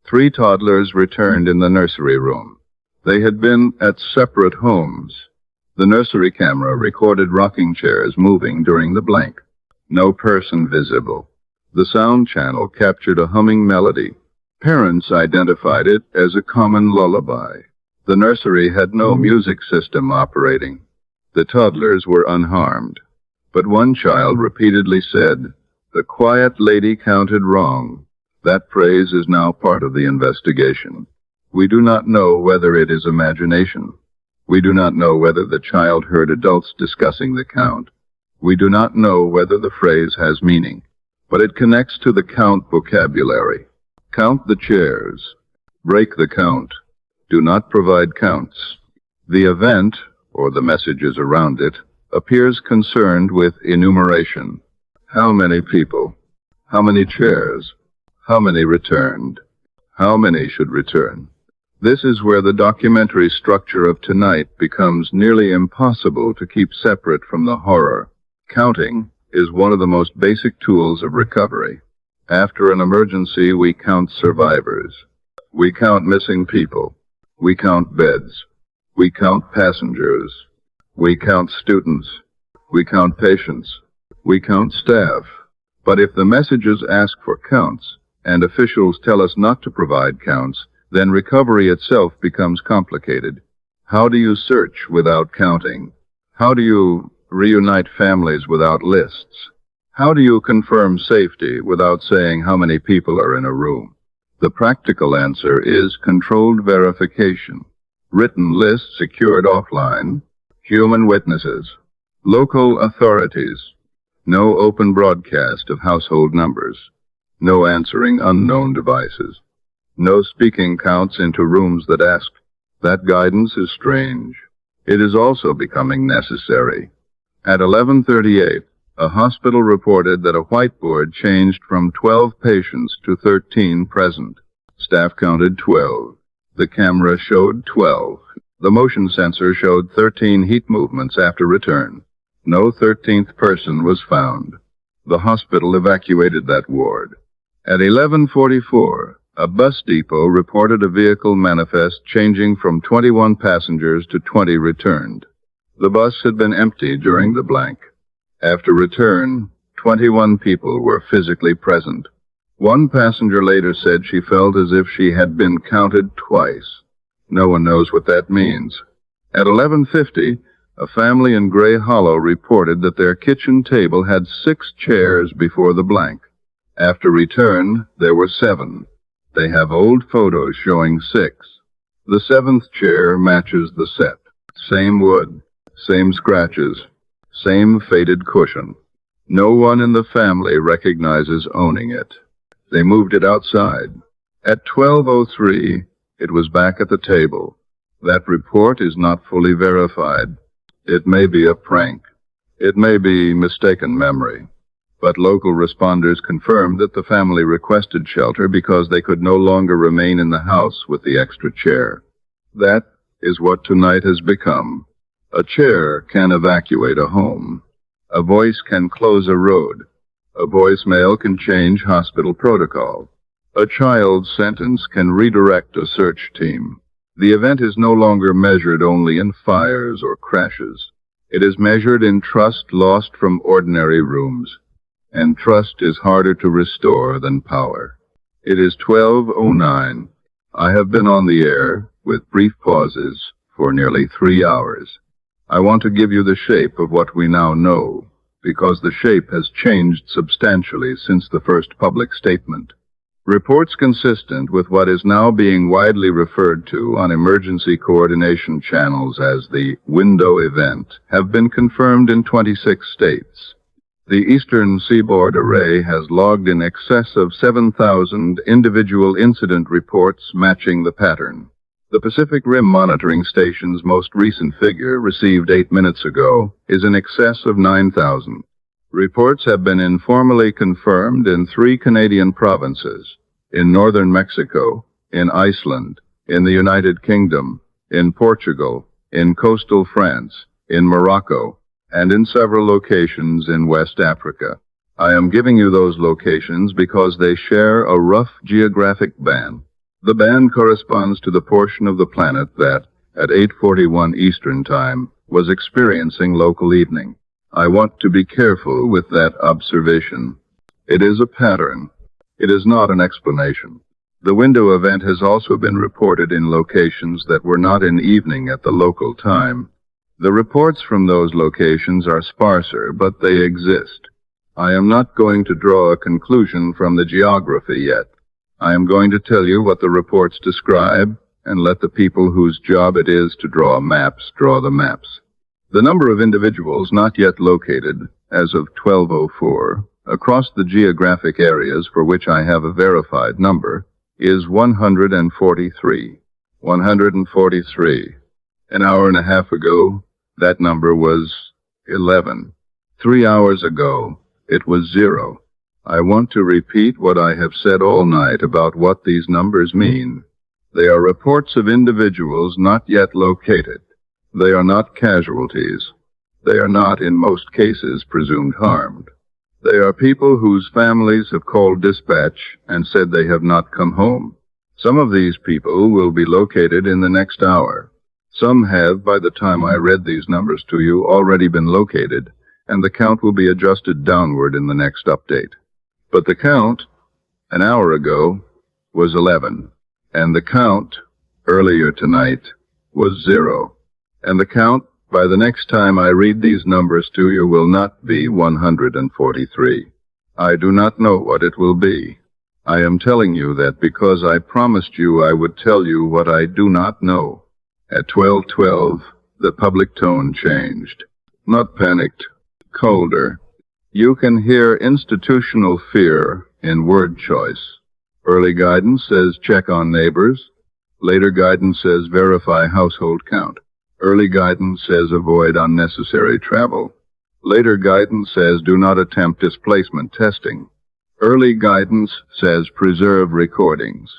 3 toddlers returned in the nursery room. They had been at separate homes. The nursery camera recorded rocking chairs moving during the blank. No person visible. The sound channel captured a humming melody. Parents identified it as a common lullaby. The nursery had no music system operating. The toddlers were unharmed. But one child repeatedly said, "The quiet lady counted wrong." That phrase is now part of the investigation. We do not know whether it is imagination. We do not know whether the child heard adults discussing the count. We do not know whether the phrase has meaning. But it connects to the count vocabulary. Count the chairs. Break the count. Do not provide counts. The event, or the messages around it, appears concerned with enumeration. How many people? How many chairs? How many returned? How many should return? This is where the documentary structure of tonight becomes nearly impossible to keep separate from the horror. Counting is one of the most basic tools of recovery. After an emergency, we count survivors. We count missing people. We count beds. We count passengers. We count students. We count patients. We count staff. But if the messages ask for counts, and officials tell us not to provide counts, then recovery itself becomes complicated. How do you search without counting? How do you reunite families without lists? How do you confirm safety without saying how many people are in a room? The practical answer is controlled verification. Written lists secured offline, human witnesses, local authorities, no open broadcast of household numbers, no answering unknown devices, no speaking counts into rooms that ask. That guidance is strange. It is also becoming necessary. At 11:38, a hospital reported that a whiteboard changed from 12 patients to 13 present. Staff counted 12. The camera showed 12. The motion sensor showed 13 heat movements after return. No 13th person was found. The hospital evacuated that ward. At 11:44, a bus depot reported a vehicle manifest changing from 21 passengers to 20 returned. The bus had been empty during the blank. After return, 21 people were physically present. One passenger later said she felt as if she had been counted twice. No one knows what that means. At 11:50, a family in Gray Hollow reported that their kitchen table had 6 chairs before the blank. After return, there were 7. They have old photos showing 6. The 7th chair matches the set. Same wood, same scratches, same faded cushion. No one in the family recognizes owning it. They moved it outside. At 12:03, it was back at the table. That report is not fully verified. It may be a prank. It may be mistaken memory. But local responders confirmed that the family requested shelter because they could no longer remain in the house with the extra chair. That is what tonight has become. A chair can evacuate a home. A voice can close a road. A voicemail can change hospital protocol. A child's sentence can redirect a search team. The event is no longer measured only in fires or crashes. It is measured in trust lost from ordinary rooms. And trust is harder to restore than power. It is 12:09. I have been on the air, with brief pauses, for nearly 3 hours. I want to give you the shape of what we now know, because the shape has changed substantially since the first public statement. Reports consistent with what is now being widely referred to on emergency coordination channels as the window event have been confirmed in 26 states. The Eastern Seaboard Array has logged in excess of 7,000 individual incident reports matching the pattern. The Pacific Rim Monitoring Station's most recent figure, received 8 minutes ago, is in excess of 9,000. Reports have been informally confirmed in 3 Canadian provinces, in northern Mexico, in Iceland, in the United Kingdom, in Portugal, in coastal France, in Morocco, and in several locations in West Africa. I am giving you those locations because they share a rough geographic band. The band corresponds to the portion of the planet that, at 8:41 Eastern Time, was experiencing local evening. I want to be careful with that observation. It is a pattern. It is not an explanation. The window event has also been reported in locations that were not in evening at the local time. The reports from those locations are sparser, but they exist. I am not going to draw a conclusion from the geography yet. I am going to tell you what the reports describe, and let the people whose job it is to draw maps draw the maps. The number of individuals not yet located, as of 12:04, across the geographic areas for which I have a verified number, is 143. 143. An hour and a half ago, that number was 11. 3 hours ago, it was 0. I want to repeat what I have said all night about what these numbers mean. They are reports of individuals not yet located. They are not casualties. They are not, in most cases, presumed harmed. They are people whose families have called dispatch and said they have not come home. Some of these people will be located in the next hour. Some have, by the time I read these numbers to you, already been located, and the count will be adjusted downward in the next update. But the count, an hour ago, was 11, and the count, earlier tonight, was 0. And the count, by the next time I read these numbers to you, will not be 143. I do not know what it will be. I am telling you that because I promised you I would tell you what I do not know. At 12:12, the public tone changed. Not panicked, colder. You can hear institutional fear in word choice. Early guidance says check on neighbors. Later guidance says verify household count. Early guidance says avoid unnecessary travel. Later guidance says do not attempt displacement testing. Early guidance says preserve recordings.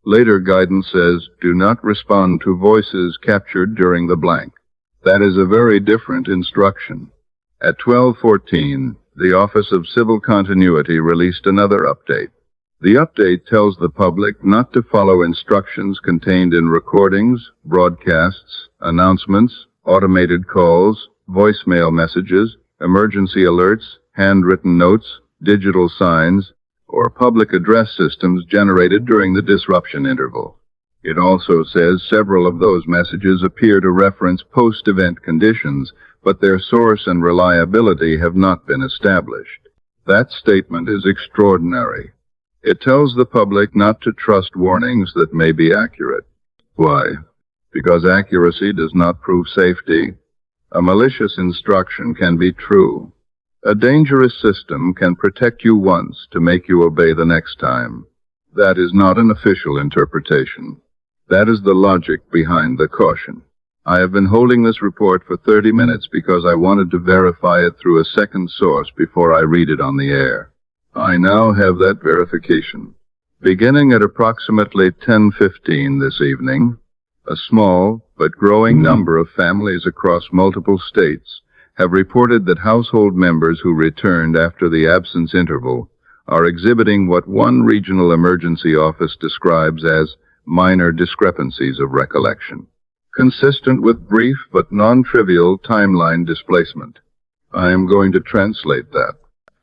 Later guidance says do not respond to voices captured during the blank. That is a very different instruction. At 12:14, the Office of Civil Continuity released another update. The update tells the public not to follow instructions contained in recordings, broadcasts, announcements, automated calls, voicemail messages, emergency alerts, handwritten notes, digital signs, or public address systems generated during the disruption interval. It also says several of those messages appear to reference post-event conditions, but their source and reliability have not been established. That statement is extraordinary. It tells the public not to trust warnings that may be accurate. Why? Because accuracy does not prove safety. A malicious instruction can be true. A dangerous system can protect you once to make you obey the next time. That is not an official interpretation. That is the logic behind the caution. I have been holding this report for 30 minutes because I wanted to verify it through a second source before I read it on the air. I now have that verification. Beginning at approximately 10:15 this evening, a small but growing number of families across multiple states have reported that household members who returned after the absence interval are exhibiting what one regional emergency office describes as minor discrepancies of recollection, consistent with brief but non-trivial timeline displacement. I am going to translate that.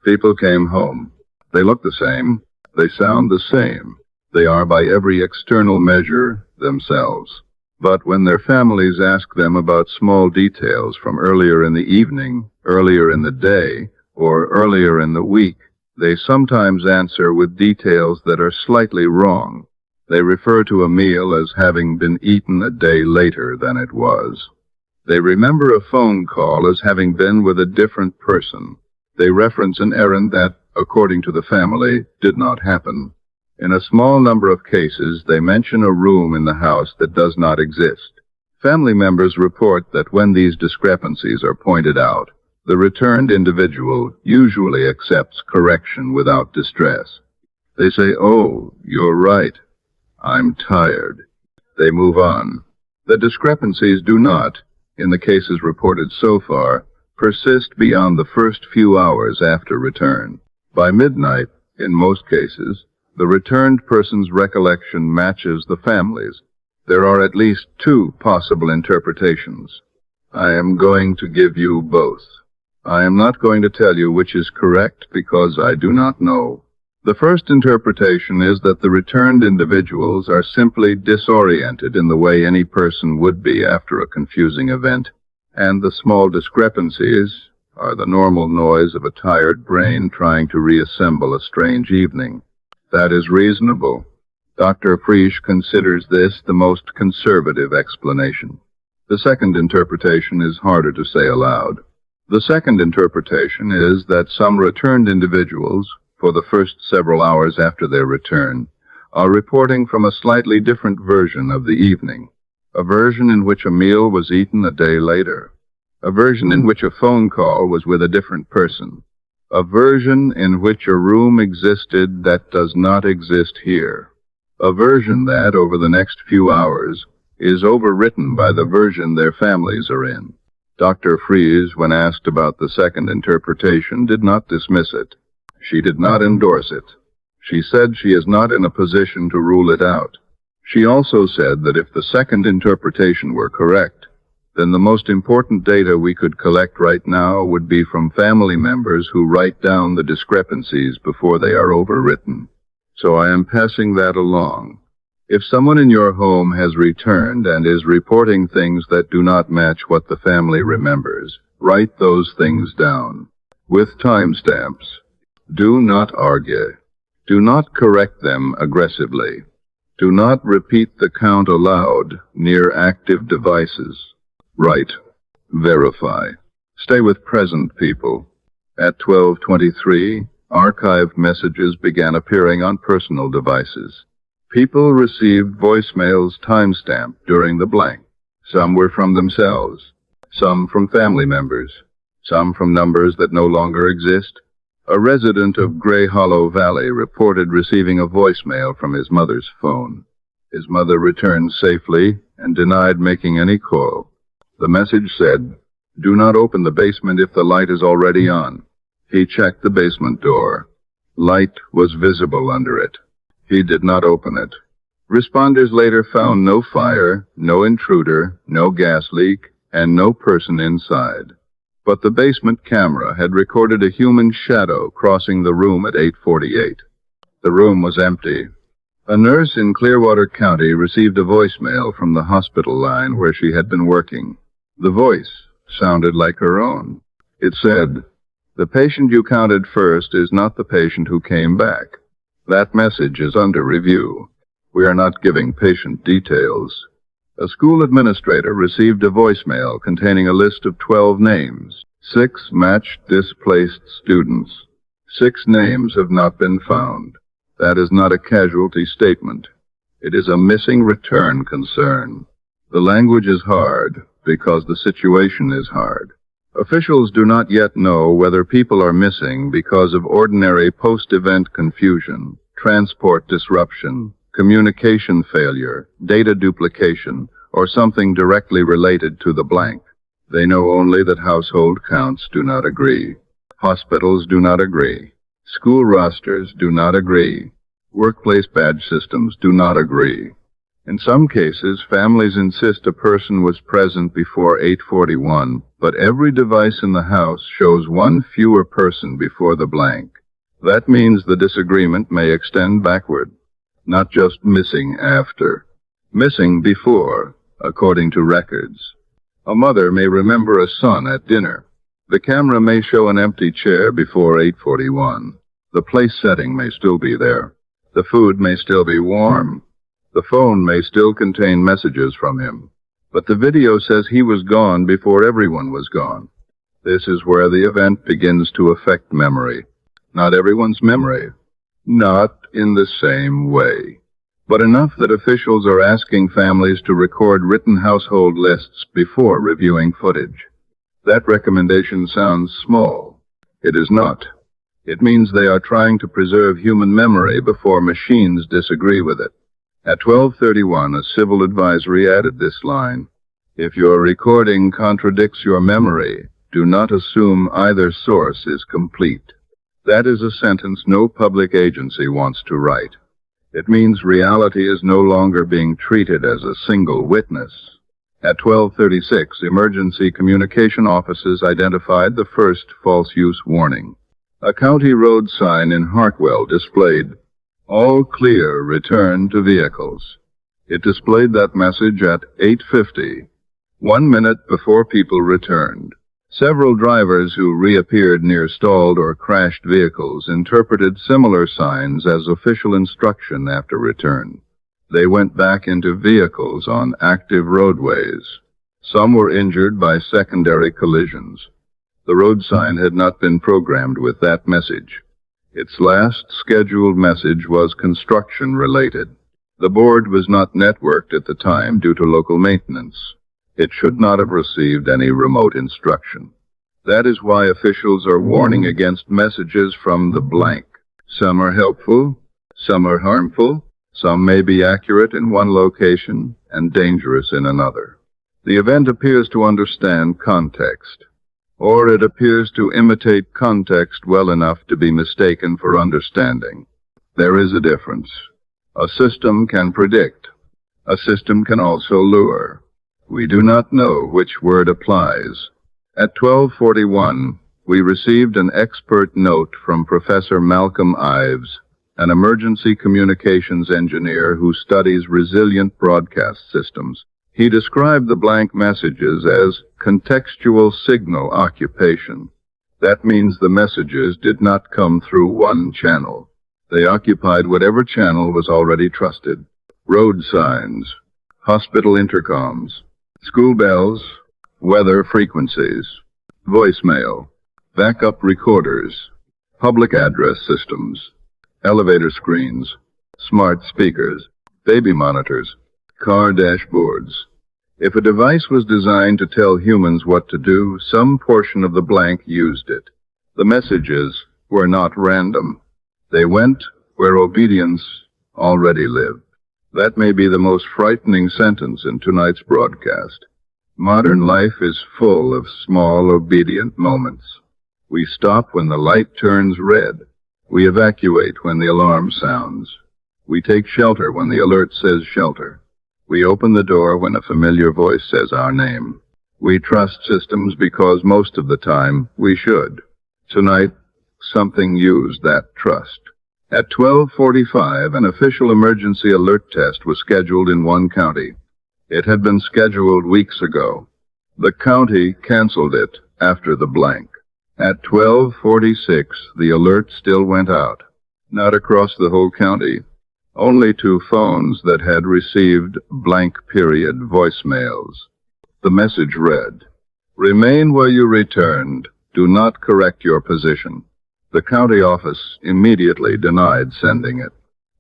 People came home. They look the same. They sound the same. They are by every external measure themselves. But when their families ask them about small details from earlier in the evening, earlier in the day, or earlier in the week, they sometimes answer with details that are slightly wrong. They refer to a meal as having been eaten a day later than it was. They remember a phone call as having been with a different person. They reference an errand that, according to the family, did not happen. In a small number of cases, they mention a room in the house that does not exist. Family members report that when these discrepancies are pointed out, the returned individual usually accepts correction without distress. They say, "Oh, you're right. I'm tired. They move on. The discrepancies do not, in the cases reported so far, persist beyond the first few hours after return. By midnight, in most cases, the returned person's recollection matches the family's. There are at least two possible interpretations. I am going to give you both. I am not going to tell you which is correct because I do not know. The first interpretation is that the returned individuals are simply disoriented in the way any person would be after a confusing event, and the small discrepancies are the normal noise of a tired brain trying to reassemble a strange evening. That is reasonable. Dr. Frisch considers this the most conservative explanation. The second interpretation is harder to say aloud. The second interpretation is that some returned individuals, for the first several hours after their return, are reporting from a slightly different version of the evening. A version in which a meal was eaten a day later. A version in which a phone call was with a different person. A version in which a room existed that does not exist here. A version that, over the next few hours, is overwritten by the version their families are in. Dr. Frisch, when asked about the second interpretation, did not dismiss it. She did not endorse it. She said she is not in a position to rule it out. She also said that if the second interpretation were correct, then the most important data we could collect right now would be from family members who write down the discrepancies before they are overwritten. So I am passing that along. If someone in your home has returned and is reporting things that do not match what the family remembers, write those things down. With timestamps. Do not argue. Do not correct them aggressively. Do not repeat the count aloud near active devices. Write. Verify. Stay with present people. At 12:23, archived messages began appearing on personal devices. People received voicemails timestamped during the blank. Some were from themselves. Some from family members. Some from numbers that no longer exist. A resident of Gray Hollow Valley reported receiving a voicemail from his mother's phone. His mother returned safely and denied making any call. The message said, "Do not open the basement if the light is already on." He checked the basement door. Light was visible under it. He did not open it. Responders later found no fire, no intruder, no gas leak, and no person inside. But the basement camera had recorded a human shadow crossing the room at 8:48. The room was empty. A nurse in Clearwater County received a voicemail from the hospital line where she had been working. The voice sounded like her own. It said, "The patient you counted first is not the patient who came back. That message is under review. We are not giving patient details." A school administrator received a voicemail containing a list of 12 names. 6 matched displaced students. 6 names have not been found. That is not a casualty statement. It is a missing return concern. The language is hard because the situation is hard. Officials do not yet know whether people are missing because of ordinary post-event confusion, transport disruption, communication failure, data duplication, or something directly related to the blank. They know only that household counts do not agree. Hospitals do not agree. School rosters do not agree. Workplace badge systems do not agree. In some cases, families insist a person was present before 8:41, but every device in the house shows one fewer person before the blank. That means the disagreement may extend backward, not just missing after. Missing before, according to records. A mother may remember a son at dinner. The camera may show an empty chair before 8:41. The place setting may still be there. The food may still be warm. The phone may still contain messages from him. But the video says he was gone before everyone was gone. This is where the event begins to affect memory. Not everyone's memory. Not in the same way. But enough that officials are asking families to record written household lists before reviewing footage. That recommendation sounds small. It is not. It means they are trying to preserve human memory before machines disagree with it. At 12:31, a civil advisory added this line: "If your recording contradicts your memory, do not assume either source is complete." That is a sentence no public agency wants to write. It means reality is no longer being treated as a single witness. At 12:36, emergency communication offices identified the first false use warning. A county road sign in Hartwell displayed, "All clear, return to vehicles." It displayed that message at 8:50, 1 minute before people returned. Several drivers who reappeared near stalled or crashed vehicles interpreted similar signs as official instruction after return. They went back into vehicles on active roadways. Some were injured by secondary collisions. The road sign had not been programmed with that message. Its last scheduled message was construction-related. The board was not networked at the time due to local maintenance. It should not have received any remote instruction. That is why officials are warning against messages from the blank. Some are helpful, some are harmful, some may be accurate in one location and dangerous in another. The event appears to understand context, or it appears to imitate context well enough to be mistaken for understanding. There is a difference. A system can predict. A system can also lure. We do not know which word applies. At 12:41, we received an expert note from Professor Malcolm Ives, an emergency communications engineer who studies resilient broadcast systems. He described the blank messages as contextual signal occupation. That means the messages did not come through one channel. They occupied whatever channel was already trusted. Road signs, hospital intercoms, school bells, weather frequencies, voicemail, backup recorders, public address systems, elevator screens, smart speakers, baby monitors, car dashboards. If a device was designed to tell humans what to do, some portion of the blank used it. The messages were not random. They went where obedience already lived. That may be the most frightening sentence in tonight's broadcast. Modern life is full of small, obedient moments. We stop when the light turns red. We evacuate when the alarm sounds. We take shelter when the alert says shelter. We open the door when a familiar voice says our name. We trust systems because most of the time we should. Tonight, something used that trust. At 12:45, an official emergency alert test was scheduled in one county. It had been scheduled weeks ago. The county canceled it after the blank. At 12:46, the alert still went out. Not across the whole county. Only to phones that had received blank period voicemails. The message read, "Remain where you returned. Do not correct your position." The county office immediately denied sending it,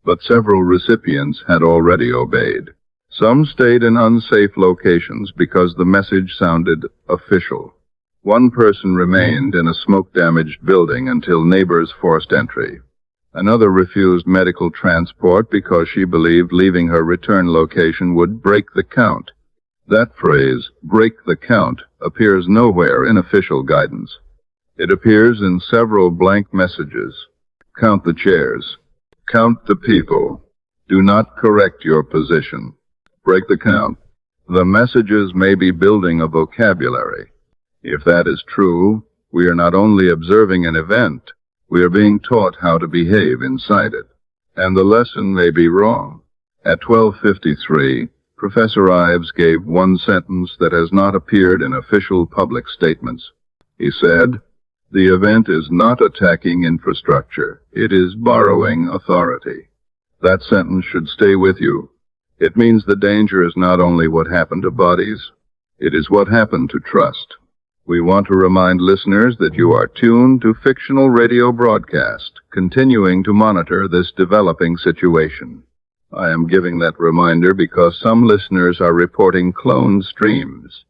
but several recipients had already obeyed. Some stayed in unsafe locations because the message sounded official. One person remained in a smoke-damaged building until neighbors forced entry. Another refused medical transport because she believed leaving her return location would break the count. That phrase, "break the count," appears nowhere in official guidance. It appears in several blank messages. Count the chairs. Count the people. Do not correct your position. Break the count. The messages may be building a vocabulary. If that is true, we are not only observing an event, we are being taught how to behave inside it. And the lesson may be wrong. At 12:53, Professor Ives gave one sentence that has not appeared in official public statements. He said, "The event is not attacking infrastructure. It is borrowing authority." That sentence should stay with you. It means the danger is not only what happened to bodies, it is what happened to trust. We want to remind listeners that you are tuned to Fictional Radio Broadcast, continuing to monitor this developing situation. I am giving that reminder because some listeners are reporting cloned streams.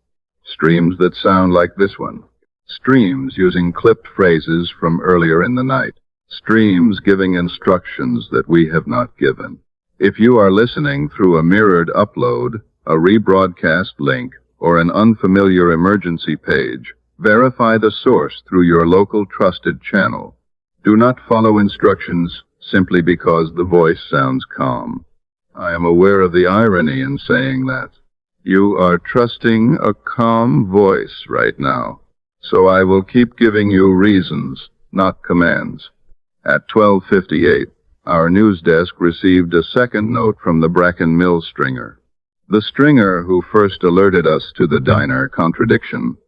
Streams that sound like this one. Streams using clipped phrases from earlier in the night. Streams giving instructions that we have not given. If you are listening through a mirrored upload, a rebroadcast link, or an unfamiliar emergency page, verify the source through your local trusted channel. Do not follow instructions simply because the voice sounds calm. I am aware of the irony in saying that. You are trusting a calm voice right now, so I will keep giving you reasons, not commands. At 12:58, our news desk received a second note from the Bracken Mill stringer. The stringer who first alerted us to the diner contradiction.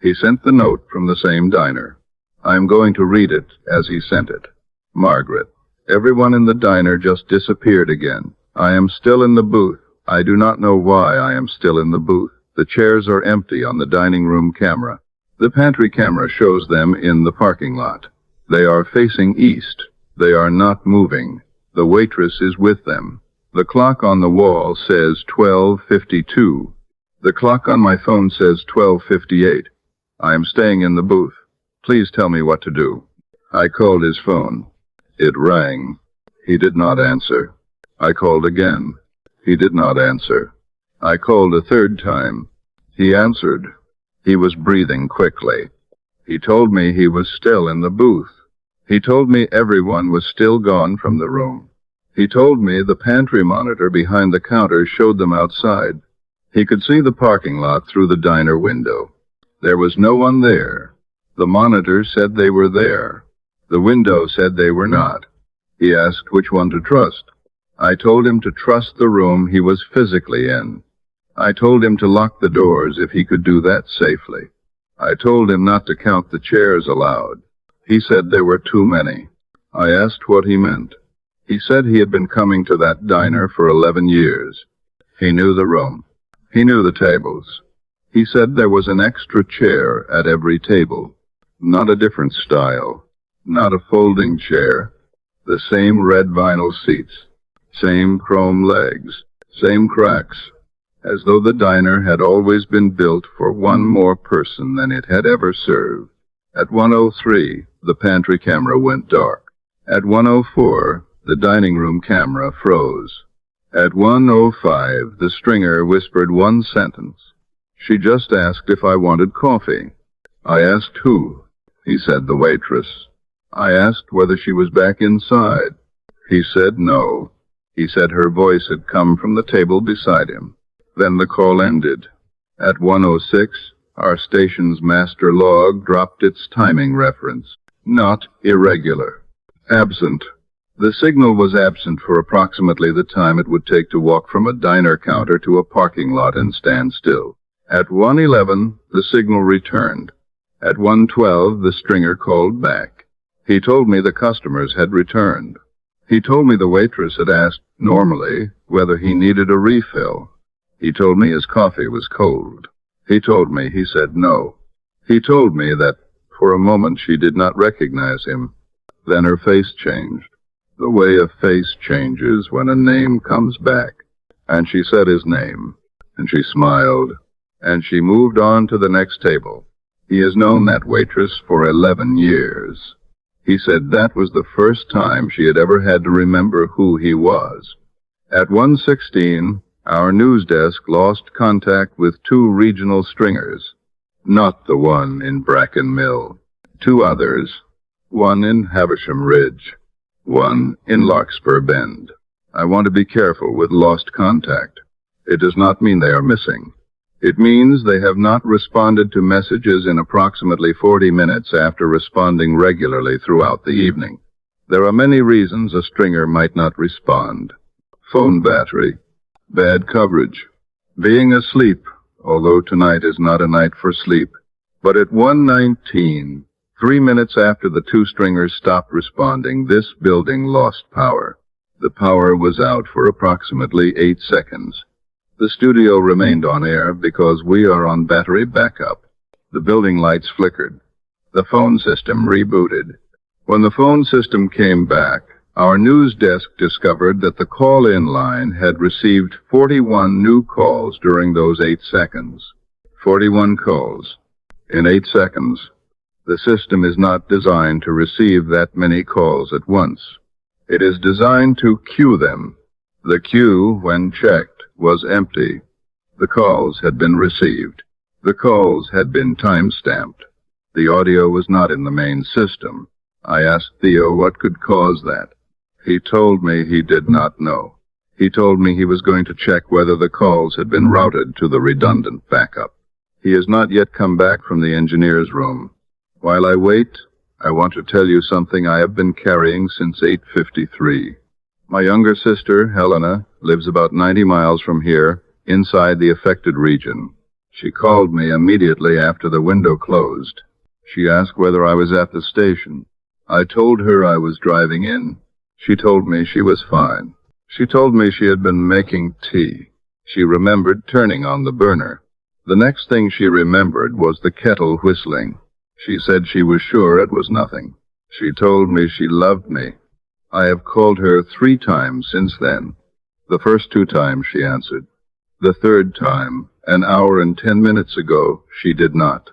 He sent the note from the same diner. I am going to read it as he sent it. Margaret, everyone in the diner just disappeared again. I am still in the booth. I do not know why I am still in the booth. The chairs are empty on the dining room camera. The pantry camera shows them in the parking lot. They are facing east. They are not moving. The waitress is with them. The clock on the wall says 12:52. The clock on my phone says 12:58. I am staying in the booth. Please tell me what to do. I called his phone. It rang. He did not answer. I called again. He did not answer. I called a third time. He answered. He was breathing quickly. He told me he was still in the booth. He told me everyone was still gone from the room. He told me the pantry monitor behind the counter showed them outside. He could see the parking lot through the diner window. There was no one there. The monitor said they were there. The window said they were not. He asked which one to trust. I told him to trust the room he was physically in. I told him to lock the doors if he could do that safely. I told him not to count the chairs aloud. He said there were too many. I asked what he meant. He said he had been coming to that diner for 11 years. He knew the room. He knew the tables. He said there was an extra chair at every table. Not a different style. Not a folding chair. The same red vinyl seats. Same chrome legs. Same cracks. As though the diner had always been built for one more person than it had ever served. At 1:03, the pantry camera went dark. At 1:04, the dining room camera froze. At 1:05, the stringer whispered one sentence. She just asked if I wanted coffee. I asked who. He said the waitress. I asked whether she was back inside. He said no. He said her voice had come from the table beside him. Then the call ended. At 1:06, our station's master log dropped its timing reference. Not irregular. Absent. The signal was absent for approximately the time it would take to walk from a diner counter to a parking lot and stand still. At 1:11, the signal returned. At 1:12, the stringer called back. He told me the customers had returned. He told me the waitress had asked, normally, whether he needed a refill. He told me his coffee was cold. He told me he said no. He told me that, for a moment, she did not recognize him. Then her face changed. The way a face changes when a name comes back. And she said his name. And she smiled. And she moved on to the next table. He has known that waitress for 11 years. He said that was the first time she had ever had to remember who he was. At 1:16, our news desk lost contact with 2 regional stringers. Not the one in Bracken Mill. 2 others. One in Havisham Ridge. One in Larkspur Bend. I want to be careful with lost contact. It does not mean they are missing. It means they have not responded to messages in approximately 40 minutes after responding regularly throughout the evening. There are many reasons a stringer might not respond. Phone battery. Bad coverage. Being asleep, although tonight is not a night for sleep. But at 1:19, 3 minutes after the 2 stringers stopped responding, this building lost power. The power was out for approximately 8 seconds. The studio remained on air because we are on battery backup. The building lights flickered. The phone system rebooted. When the phone system came back, our news desk discovered that the call-in line had received 41 new calls during those 8 seconds. 41 calls. In 8 seconds. The system is not designed to receive that many calls at once. It is designed to queue them. The queue, when checked, was empty. The calls had been received. The calls had been time-stamped. The audio was not in the main system. I asked Theo what could cause that. He told me he did not know. He told me he was going to check whether the calls had been routed to the redundant backup. He has not yet come back from the engineer's room. While I wait, I want to tell you something I have been carrying since 8:53. My younger sister, Helena, lives about 90 miles from here, inside the affected region. She called me immediately after the window closed. She asked whether I was at the station. I told her I was driving in. She told me she was fine. She told me she had been making tea. She remembered turning on the burner. The next thing she remembered was the kettle whistling. She said she was sure it was nothing. She told me she loved me. I have called her 3 times since then. The first 2 times she answered. The third time, an hour and 10 minutes ago, she did not.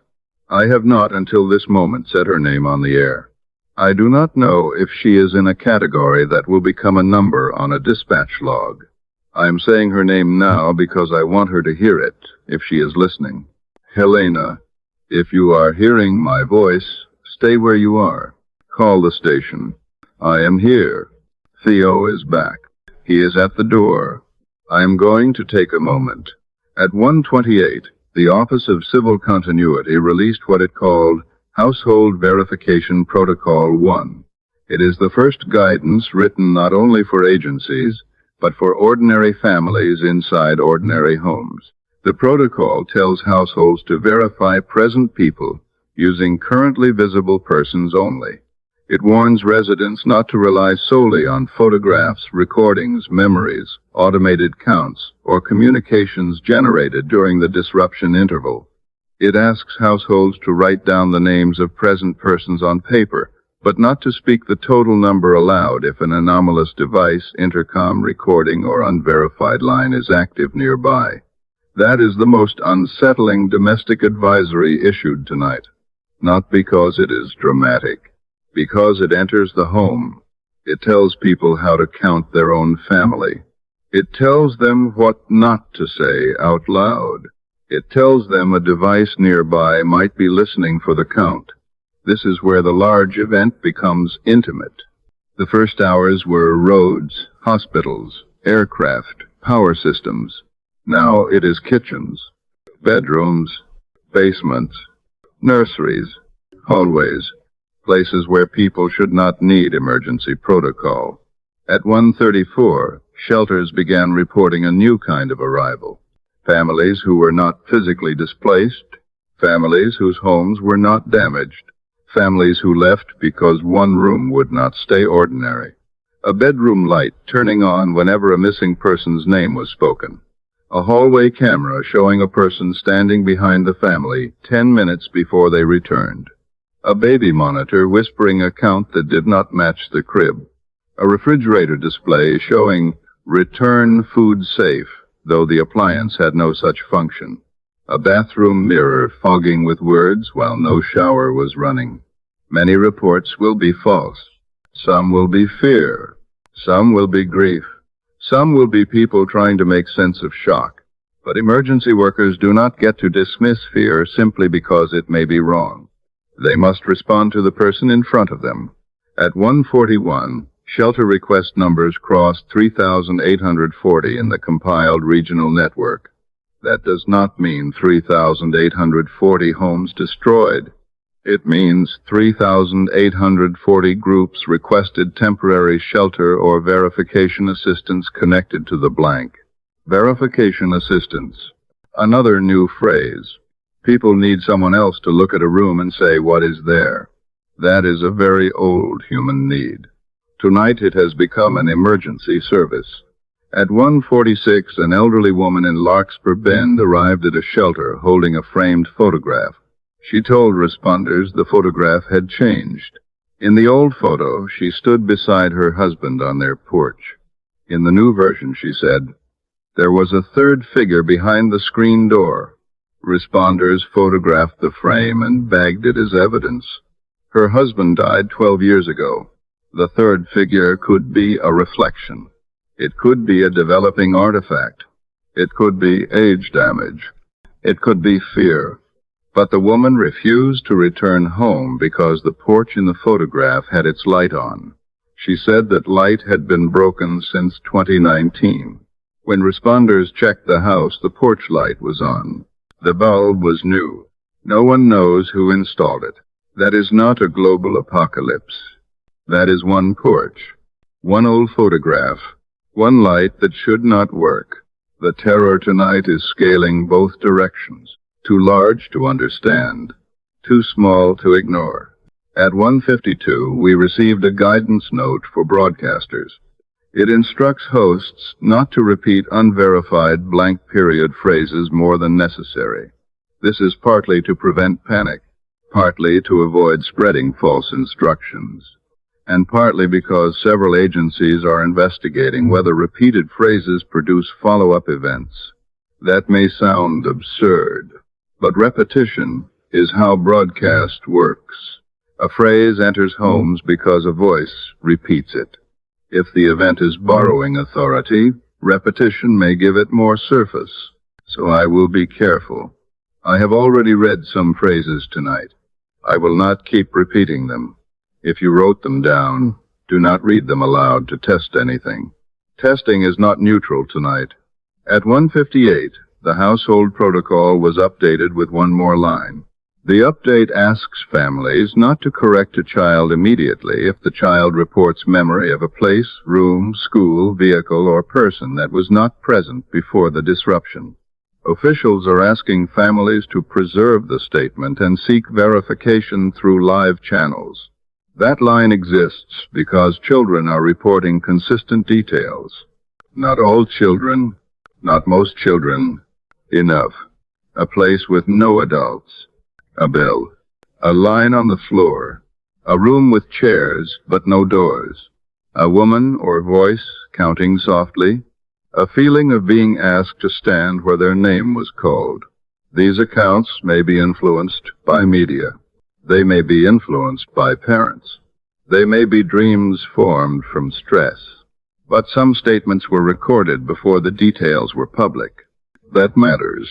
I have not until this moment said her name on the air. I do not know if she is in a category that will become a number on a dispatch log. I am saying her name now because I want her to hear it, if she is listening. Helena, if you are hearing my voice, stay where you are. Call the station. I am here. Theo is back. He is at the door. I am going to take a moment. At 1:28, the Office of Civil Continuity released what it called Household Verification Protocol 1. It is the first guidance written not only for agencies, but for ordinary families inside ordinary homes. The protocol tells households to verify present people using currently visible persons only. It warns residents not to rely solely on photographs, recordings, memories, automated counts, or communications generated during the disruption interval. It asks households to write down the names of present persons on paper, but not to speak the total number aloud if an anomalous device, intercom, recording, or unverified line is active nearby. That is the most unsettling domestic advisory issued tonight. Not because it is dramatic, because it enters the home. It tells people how to count their own family. It tells them what not to say out loud. It tells them a device nearby might be listening for the count. This is where the large event becomes intimate. The first hours were roads, hospitals, aircraft, power systems. Now it is kitchens, bedrooms, basements, nurseries, hallways, places where people should not need emergency protocol. At 1:34, shelters began reporting a new kind of arrival. Families who were not physically displaced, families whose homes were not damaged, families who left because one room would not stay ordinary. A bedroom light turning on whenever a missing person's name was spoken. A hallway camera showing a person standing behind the family 10 minutes before they returned. A baby monitor whispering a count that did not match the crib. A refrigerator display showing "Return food safe," though the appliance had no such function. A bathroom mirror fogging with words while no shower was running. Many reports will be false. Some will be fear. Some will be grief. Some will be people trying to make sense of shock. But emergency workers do not get to dismiss fear simply because it may be wrong. They must respond to the person in front of them. At 1:41, shelter request numbers crossed 3,840 in the compiled regional network. That does not mean 3,840 homes destroyed. It means 3,840 groups requested temporary shelter or verification assistance connected to the blank. Verification assistance. Another new phrase. People need someone else to look at a room and say what is there. That is a very old human need. Tonight it has become an emergency service. At 1:46, an elderly woman in Larkspur Bend arrived at a shelter holding a framed photograph. She told responders the photograph had changed. In the old photo, she stood beside her husband on their porch. In the new version, she said, there was a third figure behind the screen door. Responders photographed the frame and bagged it as evidence. Her husband died 12 years ago. The third figure could be a reflection. It could be a developing artifact. It could be age damage. It could be fear. But the woman refused to return home because the porch in the photograph had its light on. She said that light had been broken since 2019. When responders checked the house, the porch light was on. The bulb was new. No one knows who installed it. That is not a global apocalypse. That is one porch, one old photograph, one light that should not work. The terror tonight is scaling both directions. Too large to understand, too small to ignore. At 1:52, we received a guidance note for broadcasters. It instructs hosts not to repeat unverified blank period phrases more than necessary. This is partly to prevent panic, partly to avoid spreading false instructions, and partly because several agencies are investigating whether repeated phrases produce follow-up events. That may sound absurd, but repetition is how broadcast works. A phrase enters homes because a voice repeats it. If the event is borrowing authority, repetition may give it more surface. So I will be careful. I have already read some phrases tonight. I will not keep repeating them. If you wrote them down, do not read them aloud to test anything. Testing is not neutral tonight. At 1:58, the household protocol was updated with one more line. The update asks families not to correct a child immediately if the child reports memory of a place, room, school, vehicle, or person that was not present before the disruption. Officials are asking families to preserve the statement and seek verification through live channels. That line exists because children are reporting consistent details. Not all children, not most children. Enough. A place with no adults. A bell. A line on the floor. A room with chairs but no doors. A woman or voice counting softly. A feeling of being asked to stand where their name was called. These accounts may be influenced by media. They may be influenced by parents. They may be dreams formed from stress. But some statements were recorded before the details were public. That matters.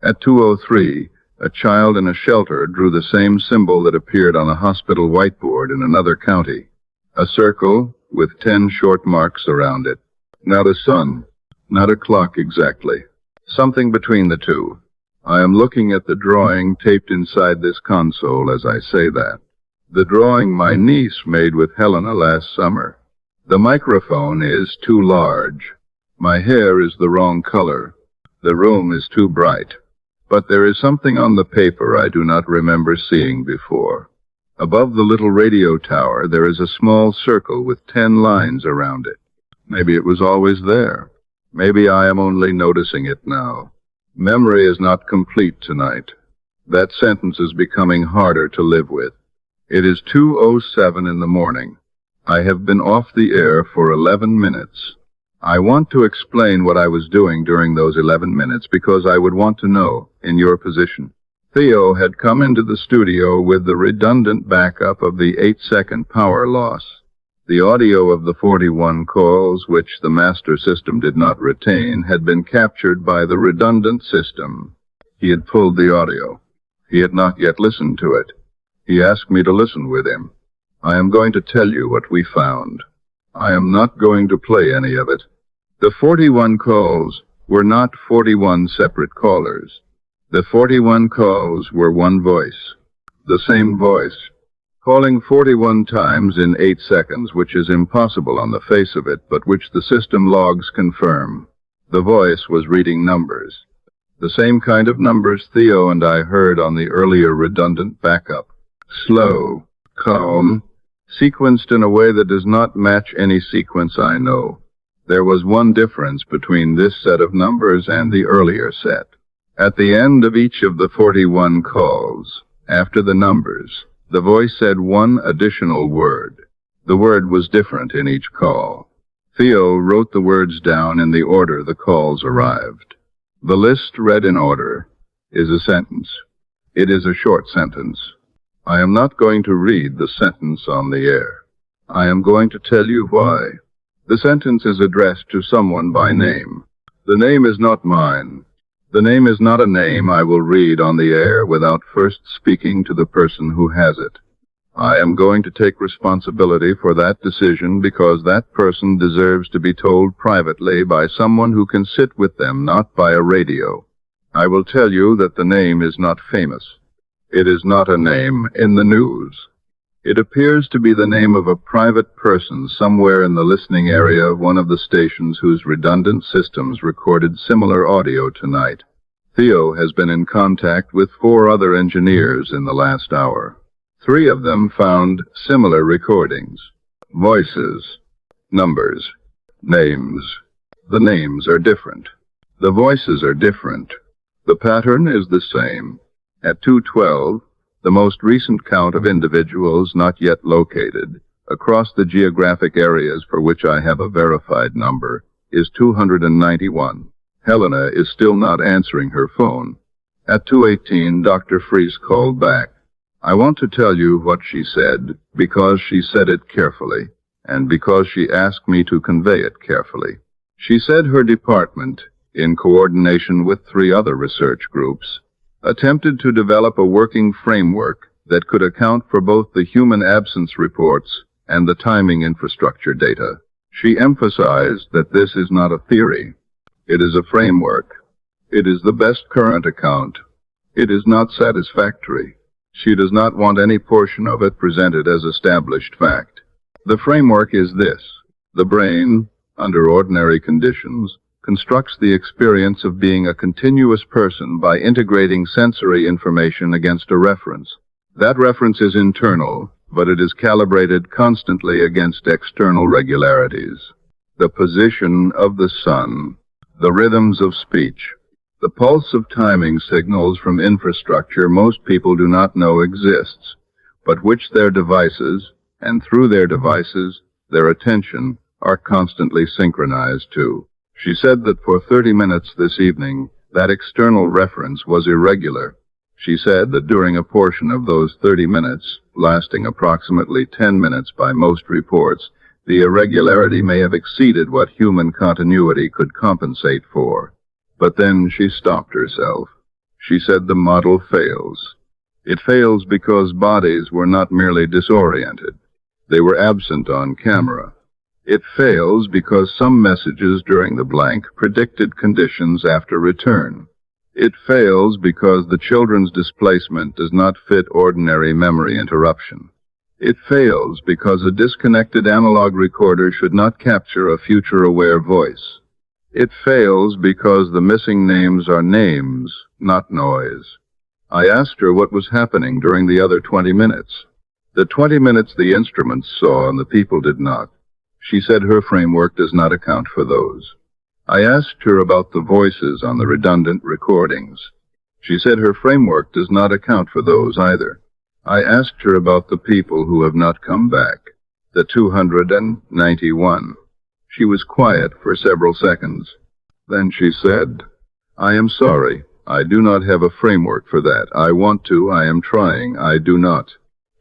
At 2:03, a child in a shelter drew the same symbol that appeared on a hospital whiteboard in another county. A circle with 10 short marks around it. Not a sun, not a clock exactly. Something between the two. I am looking at the drawing taped inside this console as I say that. The drawing my niece made with Helena last summer. The microphone is too large. My hair is the wrong color. The room is too bright. But there is something on the paper I do not remember seeing before. Above the little radio tower, there is a small circle with 10 lines around it. Maybe it was always there. Maybe I am only noticing it now. Memory is not complete tonight. That sentence is becoming harder to live with. It is 2:07 in the morning. I have been off the air for 11 minutes. I want to explain what I was doing during those 11 minutes because I would want to know, in your position. Theo had come into the studio with the redundant backup of the 8-second power loss. The audio of the 41 calls, which the master system did not retain, had been captured by the redundant system. He had pulled the audio. He had not yet listened to it. He asked me to listen with him. I am going to tell you what we found. I am not going to play any of it. The 41 calls were not 41 separate callers. The 41 calls were one voice. The same voice. Calling 41 times in 8 seconds, which is impossible on the face of it, but which the system logs confirm. The voice was reading numbers. The same kind of numbers Theo and I heard on the earlier redundant backup. Slow, calm, sequenced in a way that does not match any sequence I know. There was one difference between this set of numbers and the earlier set. At the end of each of the 41 calls, after the numbers, the voice said one additional word. The word was different in each call. Theo wrote the words down in the order the calls arrived. The list read in order is a sentence. It is a short sentence. I am not going to read the sentence on the air. I am going to tell you why. The sentence is addressed to someone by name. The name is not mine. The name is not a name I will read on the air without first speaking to the person who has it. I am going to take responsibility for that decision because that person deserves to be told privately by someone who can sit with them, not by a radio. I will tell you that the name is not famous. It is not a name in the news. It appears to be the name of a private person somewhere in the listening area of one of the stations whose redundant systems recorded similar audio tonight. Theo has been in contact with 4 other engineers in the last hour. 3 of them found similar recordings. Voices, numbers, names. The names are different. The voices are different. The pattern is the same. At 2:12, the most recent count of individuals not yet located, across the geographic areas for which I have a verified number, is 291. Helena is still not answering her phone. At 2:18, Dr. Freese called back. I want to tell you what she said, because she said it carefully, and because she asked me to convey it carefully. She said her department, in coordination with 3 other research groups, attempted to develop a working framework that could account for both the human absence reports and the timing infrastructure data. She emphasized that this is not a theory. It is a framework. It is the best current account. It is not satisfactory. She does not want any portion of it presented as established fact. The framework is this. The brain, under ordinary conditions, constructs the experience of being a continuous person by integrating sensory information against a reference. That reference is internal, but it is calibrated constantly against external regularities. The position of the sun, the rhythms of speech, the pulse of timing signals from infrastructure most people do not know exists, but which their devices, and through their devices, their attention, are constantly synchronized to. She said that for 30 minutes this evening, that external reference was irregular. She said that during a portion of those 30 minutes, lasting approximately 10 minutes by most reports, the irregularity may have exceeded what human continuity could compensate for. But then she stopped herself. She said the model fails. It fails because bodies were not merely disoriented. They were absent on camera. It fails because some messages during the blank predicted conditions after return. It fails because the children's displacement does not fit ordinary memory interruption. It fails because a disconnected analog recorder should not capture a future-aware voice. It fails because the missing names are names, not noise. I asked her what was happening during the other 20 minutes. The 20 minutes the instruments saw and the people did not. She said her framework does not account for those. I asked her about the voices on the redundant recordings. She said her framework does not account for those either. I asked her about the people who have not come back, the 291. She was quiet for several seconds. Then she said, I am sorry. I do not have a framework for that. I want to. I am trying. I do not.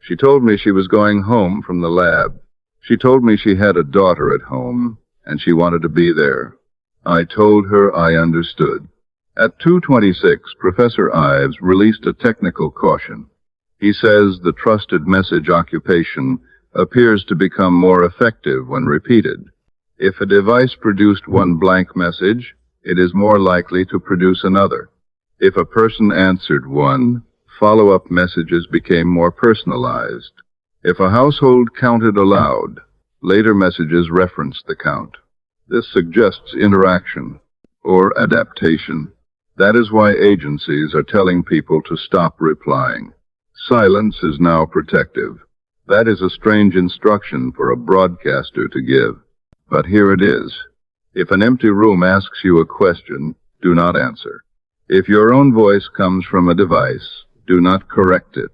She told me she was going home from the lab. She told me she had a daughter at home, and she wanted to be there. I told her I understood. At 2:26, Professor Ives released a technical caution. He says the trusted message occupation appears to become more effective when repeated. If a device produced one blank message, it is more likely to produce another. If a person answered one, follow-up messages became more personalized. If a household counted aloud, later messages referenced the count. This suggests interaction, or adaptation. That is why agencies are telling people to stop replying. Silence is now protective. That is a strange instruction for a broadcaster to give. But here it is. If an empty room asks you a question, do not answer. If your own voice comes from a device, do not correct it.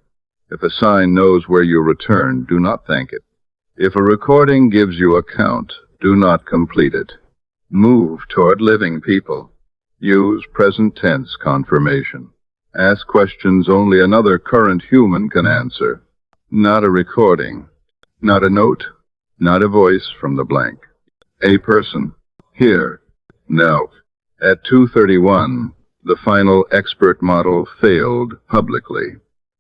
If a sign knows where you return, do not thank it. If a recording gives you a count, do not complete it. Move toward living people. Use present tense confirmation. Ask questions only another current human can answer. Not a recording. Not a note. Not a voice from the blank. A person. Here. Now. At 2:31, the final expert model failed publicly.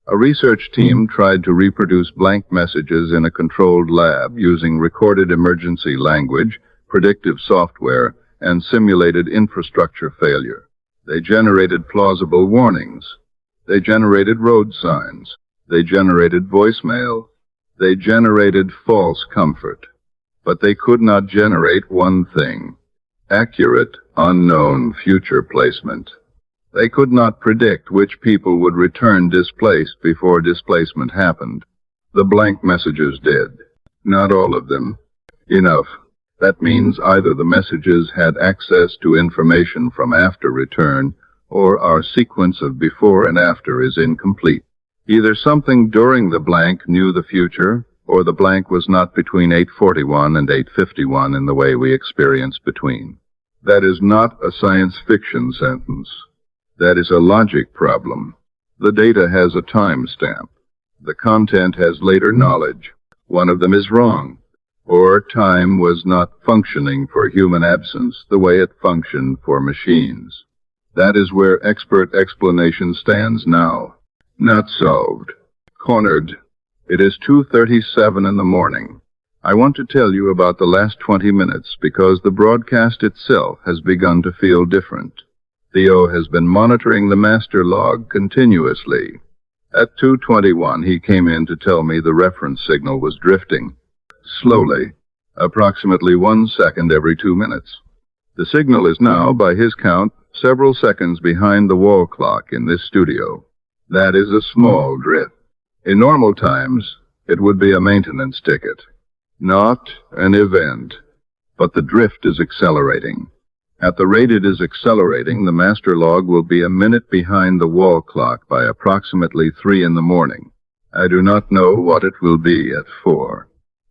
A research team tried to reproduce blank messages in a controlled lab using recorded emergency language, predictive software, and simulated infrastructure failure. They generated plausible warnings. They generated road signs. They generated voicemail. They generated false comfort. But they could not generate one thing: accurate, unknown future placement. They could not predict which people would return displaced before displacement happened. The blank messages did. Not all of them. Enough. That means either the messages had access to information from after return, or our sequence of before and after is incomplete. Either something during the blank knew the future, or the blank was not between 8:41 and 8:51 in the way we experience between. That is not a science fiction sentence. That is a logic problem. The data has a timestamp. The content has later knowledge. One of them is wrong. Or time was not functioning for human absence the way it functioned for machines. That is where expert explanation stands now. Not solved. Cornered. It is 2:37 in the morning. I want to tell you about the last 20 minutes because the broadcast itself has begun to feel different. Theo has been monitoring the master log continuously. At 2:21 he came in to tell me the reference signal was drifting. Slowly, approximately 1 second every 2 minutes. The signal is now, by his count, several seconds behind the wall clock in this studio. That is a small drift. In normal times, it would be a maintenance ticket. Not an event. But the drift is accelerating. At the rate it is accelerating, the master log will be a minute behind the wall clock by approximately 3 in the morning. I do not know what it will be at 4.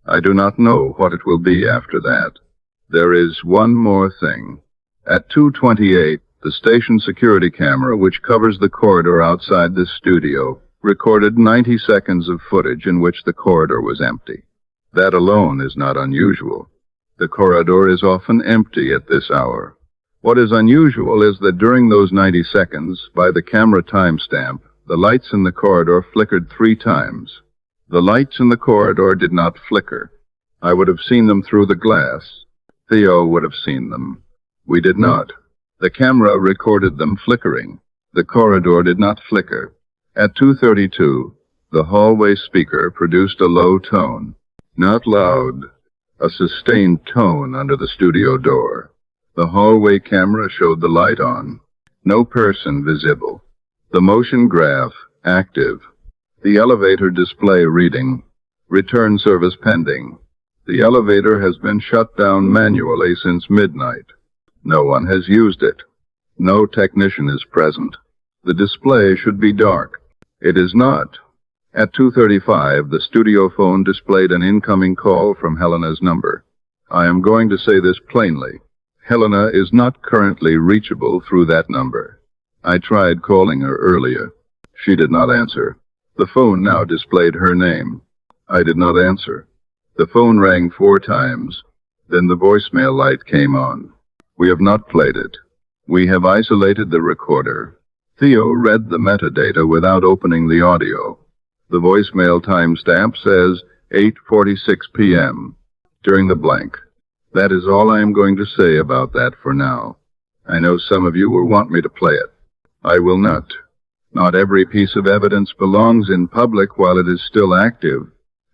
I do not know what it will be after that. There is one more thing. At 2:28, the station security camera, which covers the corridor outside this studio, recorded 90 seconds of footage in which the corridor was empty. That alone is not unusual. The corridor is often empty at this hour. What is unusual is that during those 90 seconds, by the camera timestamp, the lights in the corridor flickered 3 times. The lights in the corridor did not flicker. I would have seen them through the glass. Theo would have seen them. We did not. The camera recorded them flickering. The corridor did not flicker. At 2:32, the hallway speaker produced a low tone. Not loud. A sustained tone under the studio door. The hallway camera showed the light on. No person visible. The motion graph active. The elevator display reading. Return service pending. The elevator has been shut down manually since midnight. No one has used it. No technician is present. The display should be dark. It is not. At 2:35, the studio phone displayed an incoming call from Helena's number. I am going to say this plainly. Helena is not currently reachable through that number. I tried calling her earlier. She did not answer. The phone now displayed her name. I did not answer. The phone rang 4 times. Then the voicemail light came on. We have not played it. We have isolated the recorder. Theo read the metadata without opening the audio. The voicemail timestamp says 8:46 p.m. during the blank. That is all I am going to say about that for now. I know some of you will want me to play it. I will not. Not every piece of evidence belongs in public while it is still active.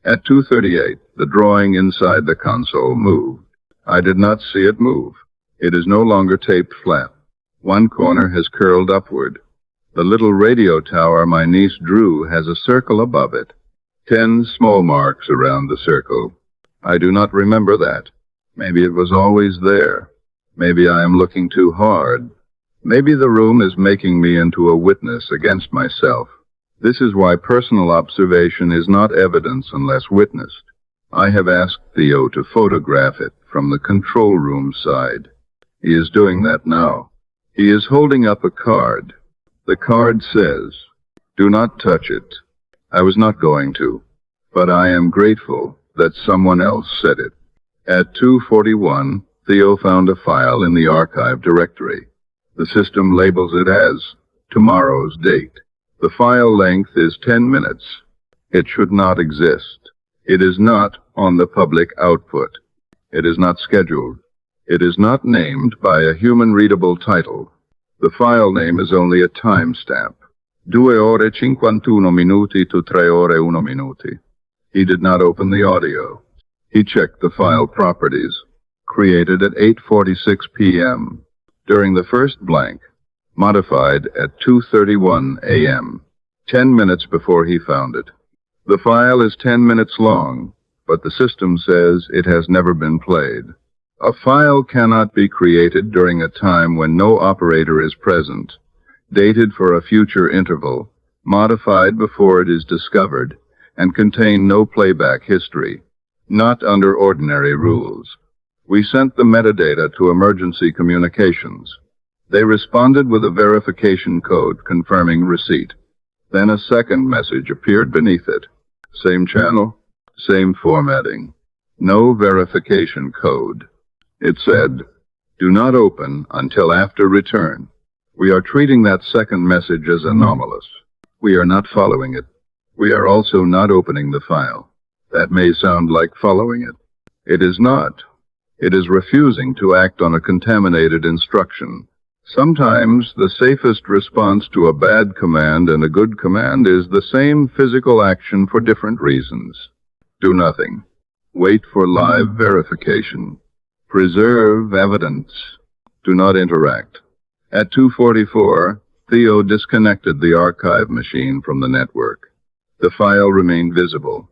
At 2:38, the drawing inside the console moved. I did not see it move. It is no longer taped flat. One corner has curled upward. The little radio tower my niece drew has a circle above it. 10 small marks around the circle. I do not remember that. Maybe it was always there. Maybe I am looking too hard. Maybe the room is making me into a witness against myself. This is why personal observation is not evidence unless witnessed. I have asked Theo to photograph it from the control room side. He is doing that now. He is holding up a card. The card says, "Do not touch it." I was not going to, but I am grateful that someone else said it. At 2:41, Theo found a file in the archive directory. The system labels it as tomorrow's date. The file length is 10 minutes. It should not exist. It is not on the public output. It is not scheduled. It is not named by a human-readable title. The file name is only a timestamp. 2 ore 51 minuti to 3 ore 1 minuti. He did not open the audio. He checked the file properties, created at 8:46 p.m. during the first blank, modified at 2:31 a.m., 10 minutes before he found it. The file is 10 minutes long, but the system says it has never been played. A file cannot be created during a time when no operator is present, dated for a future interval, modified before it is discovered, and contain no playback history. Not under ordinary rules. We sent the metadata to emergency communications. They responded with a verification code confirming receipt. Then a second message appeared beneath it. Same channel, same formatting. No verification code. It said, "Do not open until after return." We are treating that second message as anomalous. We are not following it. We are also not opening the file. That may sound like following it. It is not. It is refusing to act on a contaminated instruction. Sometimes the safest response to a bad command and a good command is the same physical action for different reasons. Do nothing. Wait for live verification. Preserve evidence. Do not interact. At 2:44, Theo disconnected the archive machine from the network. The file remained visible.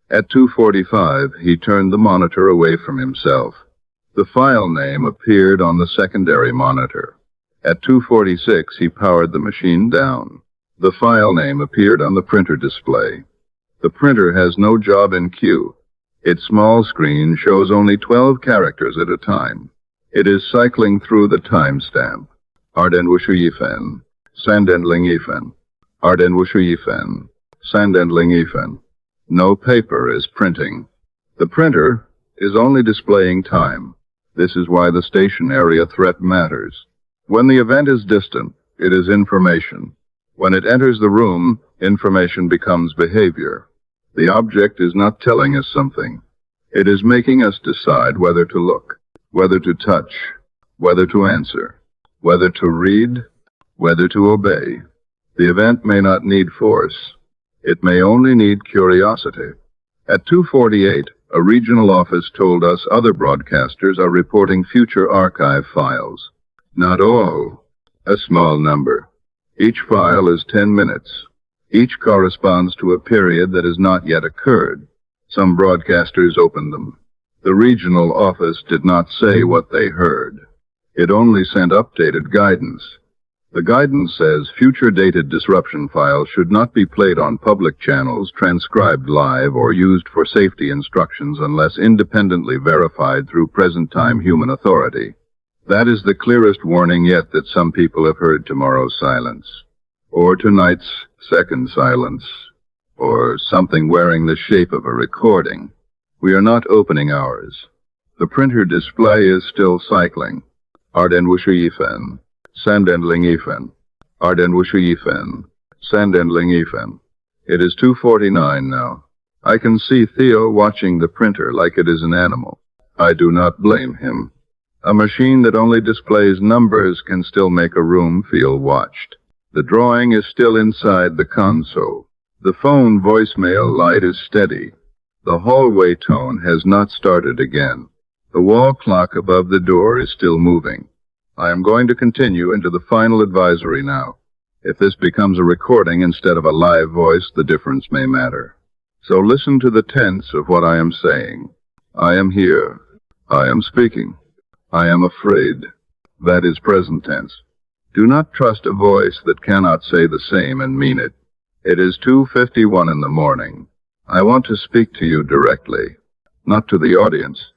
At 2:45, he turned the monitor away from himself. The file name appeared on the secondary monitor. At 2:46, he powered the machine down. The file name appeared on the printer display. The printer has no job in queue. Its small screen shows only 12 characters at a time. It is cycling through the timestamp. Arden Wushu Yifen, Sandendling Yifen, Arden Wushu Yifen, Sandendling Yifen. No paper is printing. The printer is only displaying time. This is why the station area threat matters. When the event is distant, it is information. When it enters the room, information becomes behavior. The object is not telling us something. It is making us decide whether to look, whether to touch, whether to answer, whether to read, whether to obey. The event may not need force. It may only need curiosity. At 2:48, a regional office told us other broadcasters are reporting future archive files. Not all. A small number. Each file is 10 minutes. Each corresponds to a period that has not yet occurred. Some broadcasters opened them. The regional office did not say what they heard. It only sent updated guidance. The guidance says future dated disruption files should not be played on public channels, transcribed live, or used for safety instructions unless independently verified through present-time human authority. That is the clearest warning yet that some people have heard tomorrow's silence, or tonight's second silence, or something wearing the shape of a recording. We are not opening ours. The printer display is still cycling. Arden Wushu Yifen, Sandendling Yifen, Arden Wushu Yifen, Sandendling Yifen. It is 2:49 now. I can see Theo watching the printer like it is an animal. I do not blame him. A machine that only displays numbers can still make a room feel watched. The drawing is still inside the console. The phone voicemail light is steady. The hallway tone has not started again. The wall clock above the door is still moving. I am going to continue into the final advisory now. If this becomes a recording instead of a live voice, the difference may matter. So listen to the tense of what I am saying. I am here. I am speaking. I am afraid. That is present tense. Do not trust a voice that cannot say the same and mean it. It is 2:51 in the morning. I want to speak to you directly. Not to the audience.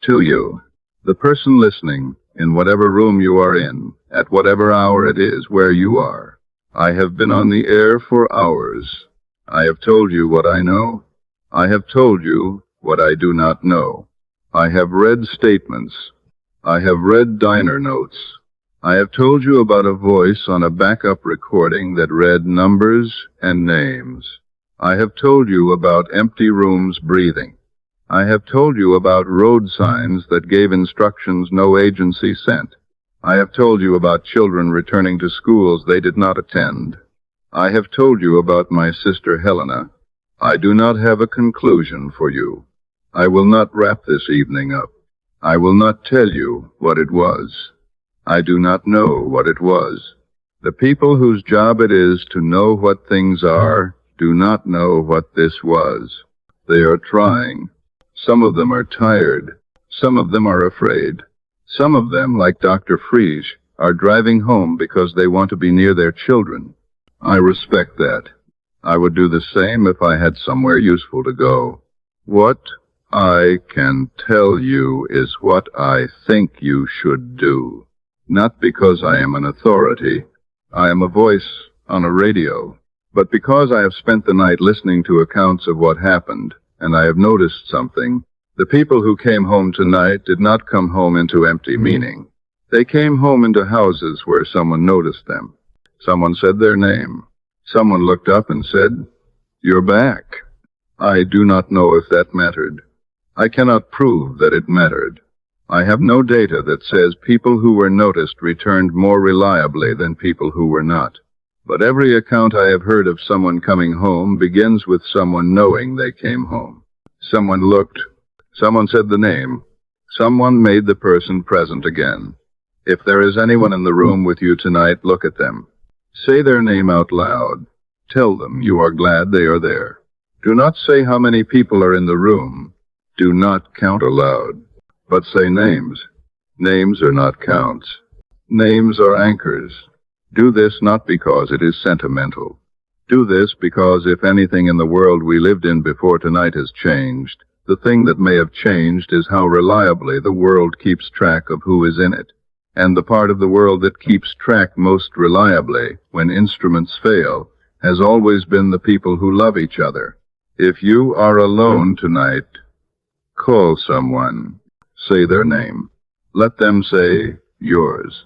To you. The person listening, in whatever room you are in, at whatever hour it is where you are. I have been on the air for hours. I have told you what I know. I have told you what I do not know. I have read statements. I have read diner notes. I have told you about a voice on a backup recording that read numbers and names. I have told you about empty rooms breathing. I have told you about road signs that gave instructions no agency sent. I have told you about children returning to schools they did not attend. I have told you about my sister Helena. I do not have a conclusion for you. I will not wrap this evening up. I will not tell you what it was. I do not know what it was. The people whose job it is to know what things are do not know what this was. They are trying. Some of them are tired. Some of them are afraid. Some of them, like Dr. Frisch, are driving home because they want to be near their children. I respect that. I would do the same if I had somewhere useful to go. What I can tell you is what I think you should do. Not because I am an authority. I am a voice on a radio. But because I have spent the night listening to accounts of what happened, and I have noticed something, the people who came home tonight did not come home into empty meaning. They came home into houses where someone noticed them. Someone said their name. Someone looked up and said, "You're back." I do not know if that mattered. I cannot prove that it mattered. I have no data that says people who were noticed returned more reliably than people who were not. But every account I have heard of someone coming home begins with someone knowing they came home. Someone looked. Someone said the name. Someone made the person present again. If there is anyone in the room with you tonight, look at them. Say their name out loud. Tell them you are glad they are there. Do not say how many people are in the room. Do not count aloud. But say names. Names are not counts. Names are anchors. Do this not because it is sentimental. Do this because if anything in the world we lived in before tonight has changed, the thing that may have changed is how reliably the world keeps track of who is in it. And the part of the world that keeps track most reliably when instruments fail has always been the people who love each other. If you are alone tonight, call someone. Say their name. Let them say yours.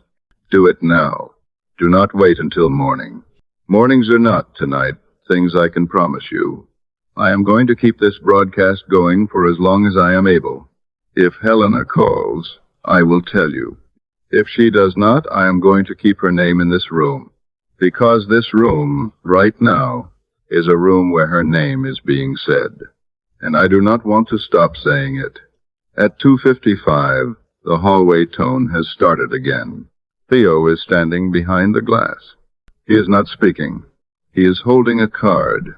Do it now. Do not wait until morning. Mornings are not tonight, things I can promise you. I am going to keep this broadcast going for as long as I am able. If Helena calls, I will tell you. If she does not, I am going to keep her name in this room. Because this room, right now, is a room where her name is being said. And I do not want to stop saying it. At 2:55, the hallway tone has started again. Theo is standing behind the glass. He is not speaking. He is holding a card.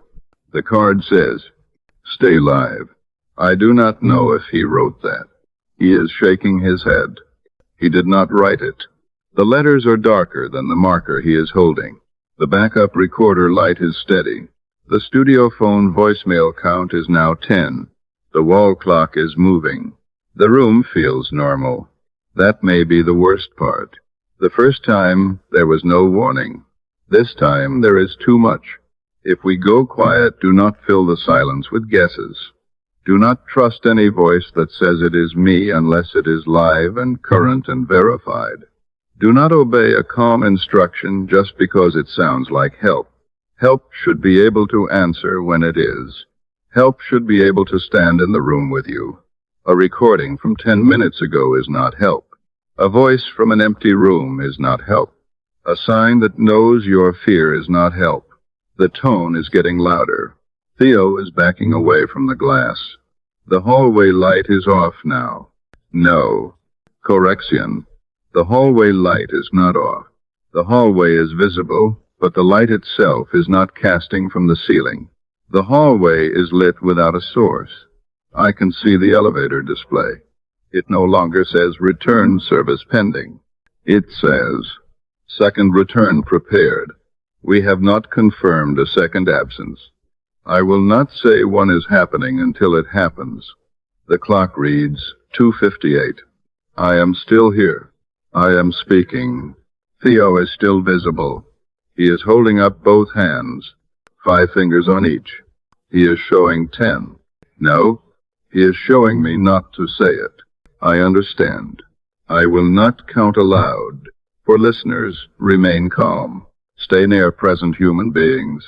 The card says, "Stay live." I do not know if he wrote that. He is shaking his head. He did not write it. The letters are darker than the marker he is holding. The backup recorder light is steady. The studio phone voicemail count is now 10. The wall clock is moving. The room feels normal. That may be the worst part. The first time, there was no warning. This time, there is too much. If we go quiet, do not fill the silence with guesses. Do not trust any voice that says it is me unless it is live and current and verified. Do not obey a calm instruction just because it sounds like help. Help should be able to answer when it is. Help should be able to stand in the room with you. A recording from 10 minutes ago is not help. A voice from an empty room is not help. A sign that knows your fear is not help. The tone is getting louder. Theo is backing away from the glass. The hallway light is off now. No. Correction. The hallway light is not off. The hallway is visible, but the light itself is not casting from the ceiling. The hallway is lit without a source. I can see the elevator display. It no longer says return service pending. It says second return prepared. We have not confirmed a second absence. I will not say one is happening until it happens. The clock reads 2:58. I am still here. I am speaking. Theo is still visible. He is holding up both hands, 5 fingers on each. He is showing 10. No, He is showing me not to say it. I understand. I will not count aloud. For listeners, remain calm. Stay near present human beings.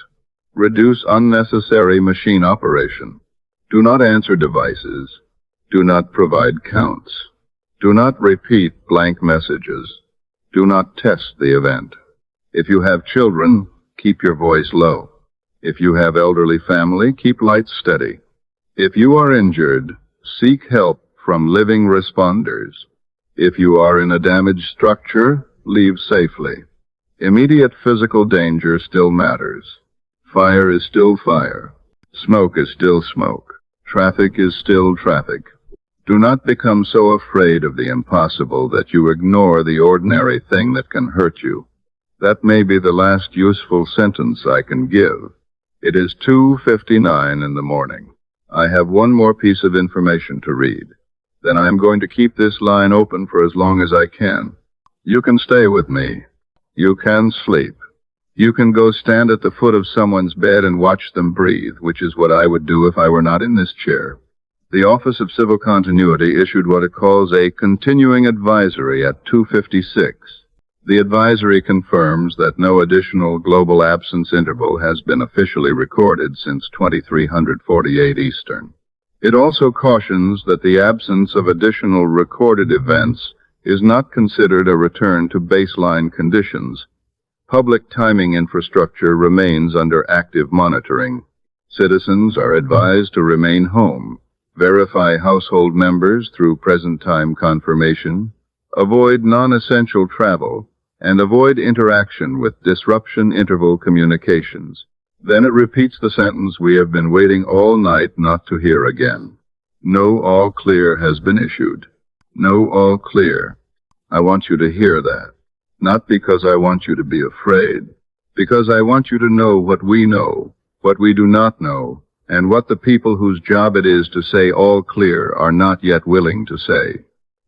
Reduce unnecessary machine operation. Do not answer devices. Do not provide counts. Do not repeat blank messages. Do not test the event. If you have children, keep your voice low. If you have elderly family, keep lights steady. If you are injured, seek help from living responders. If you are in a damaged structure, leave safely. Immediate physical danger still matters. Fire is still fire. Smoke is still smoke. Traffic is still traffic. Do not become so afraid of the impossible that you ignore the ordinary thing that can hurt you. That may be the last useful sentence I can give. It is 2:59 in the morning. I have one more piece of information to read. Then I am going to keep this line open for as long as I can. You can stay with me. You can sleep. You can go stand at the foot of someone's bed and watch them breathe, which is what I would do if I were not in this chair. The Office of Civil Continuity issued what it calls a continuing advisory at 2:56. The advisory confirms that no additional global absence interval has been officially recorded since 2348 Eastern. It also cautions that the absence of additional recorded events is not considered a return to baseline conditions. Public timing infrastructure remains under active monitoring. Citizens are advised to remain home, verify household members through present-time confirmation, avoid non-essential travel, and avoid interaction with disruption interval communications. Then it repeats the sentence we have been waiting all night not to hear again. No all clear has been issued. No all clear. I want you to hear that. Not because I want you to be afraid, because I want you to know what we know, what we do not know, and what the people whose job it is to say all clear are not yet willing to say.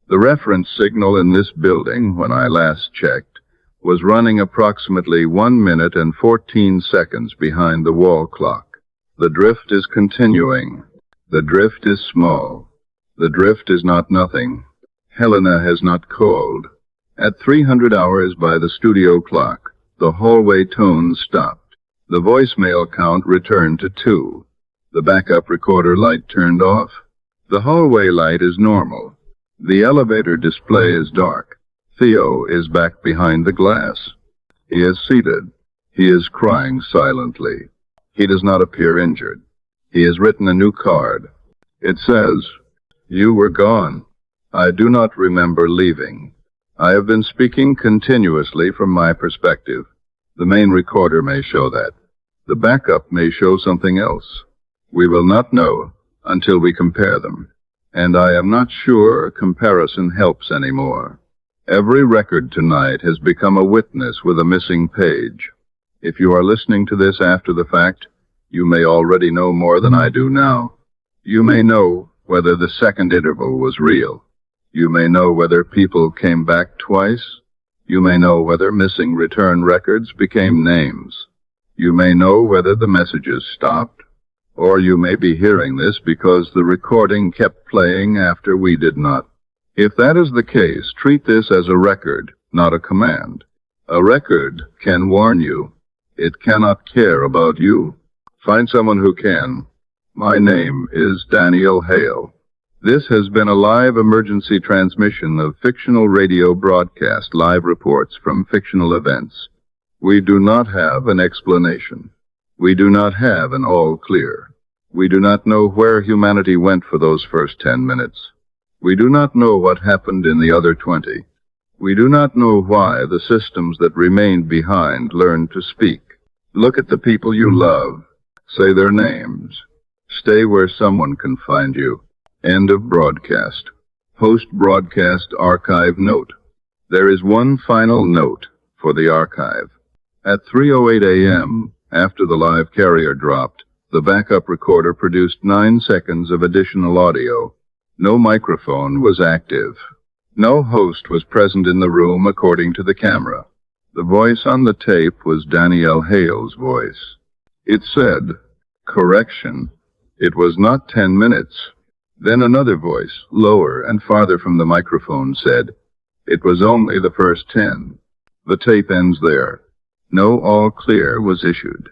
The reference signal in this building, when I last checked, was running approximately 1 minute and 14 seconds behind the wall clock. The drift is continuing. The drift is small. The drift is not nothing. Helena has not called. At 300 hours by the studio clock, the hallway tone stopped. The voicemail count returned to 2. The backup recorder light turned off. The hallway light is normal. The elevator display is dark. Theo is back behind the glass. He is seated. He is crying silently. He does not appear injured. He has written a new card. It says, "You were gone. I do not remember leaving. I have been speaking continuously from my perspective. The main recorder may show that. The backup may show something else. We will not know until we compare them. And I am not sure comparison helps anymore. Every record tonight has become a witness with a missing page. If you are listening to this after the fact, you may already know more than I do now. You may know whether the second interval was real. You may know whether people came back twice. You may know whether missing return records became names. You may know whether the messages stopped. Or you may be hearing this because the recording kept playing after we did not. If that is the case, treat this as a record, not a command. A record can warn you. It cannot care about you. Find someone who can. My name is Daniel Hale. This has been a live emergency transmission of fictional radio broadcast live reports from fictional events. We do not have an explanation. We do not have an all clear. We do not know where humanity went for those first 10 minutes. We do not know what happened in the other 20. We do not know why the systems that remained behind learned to speak. Look at the people you love. Say their names. Stay where someone can find you. End of broadcast. Post-broadcast archive note. There is one final note for the archive. At 3:08 a.m., after the live carrier dropped, the backup recorder produced 9 seconds of additional audio. No microphone was active. No host was present in the room according to the camera. The voice on the tape was Danielle Hale's voice. It said, "Correction. It was not 10 minutes. Then another voice, lower and farther from the microphone, said, "It was only the first 10. The tape ends there." No all clear was issued.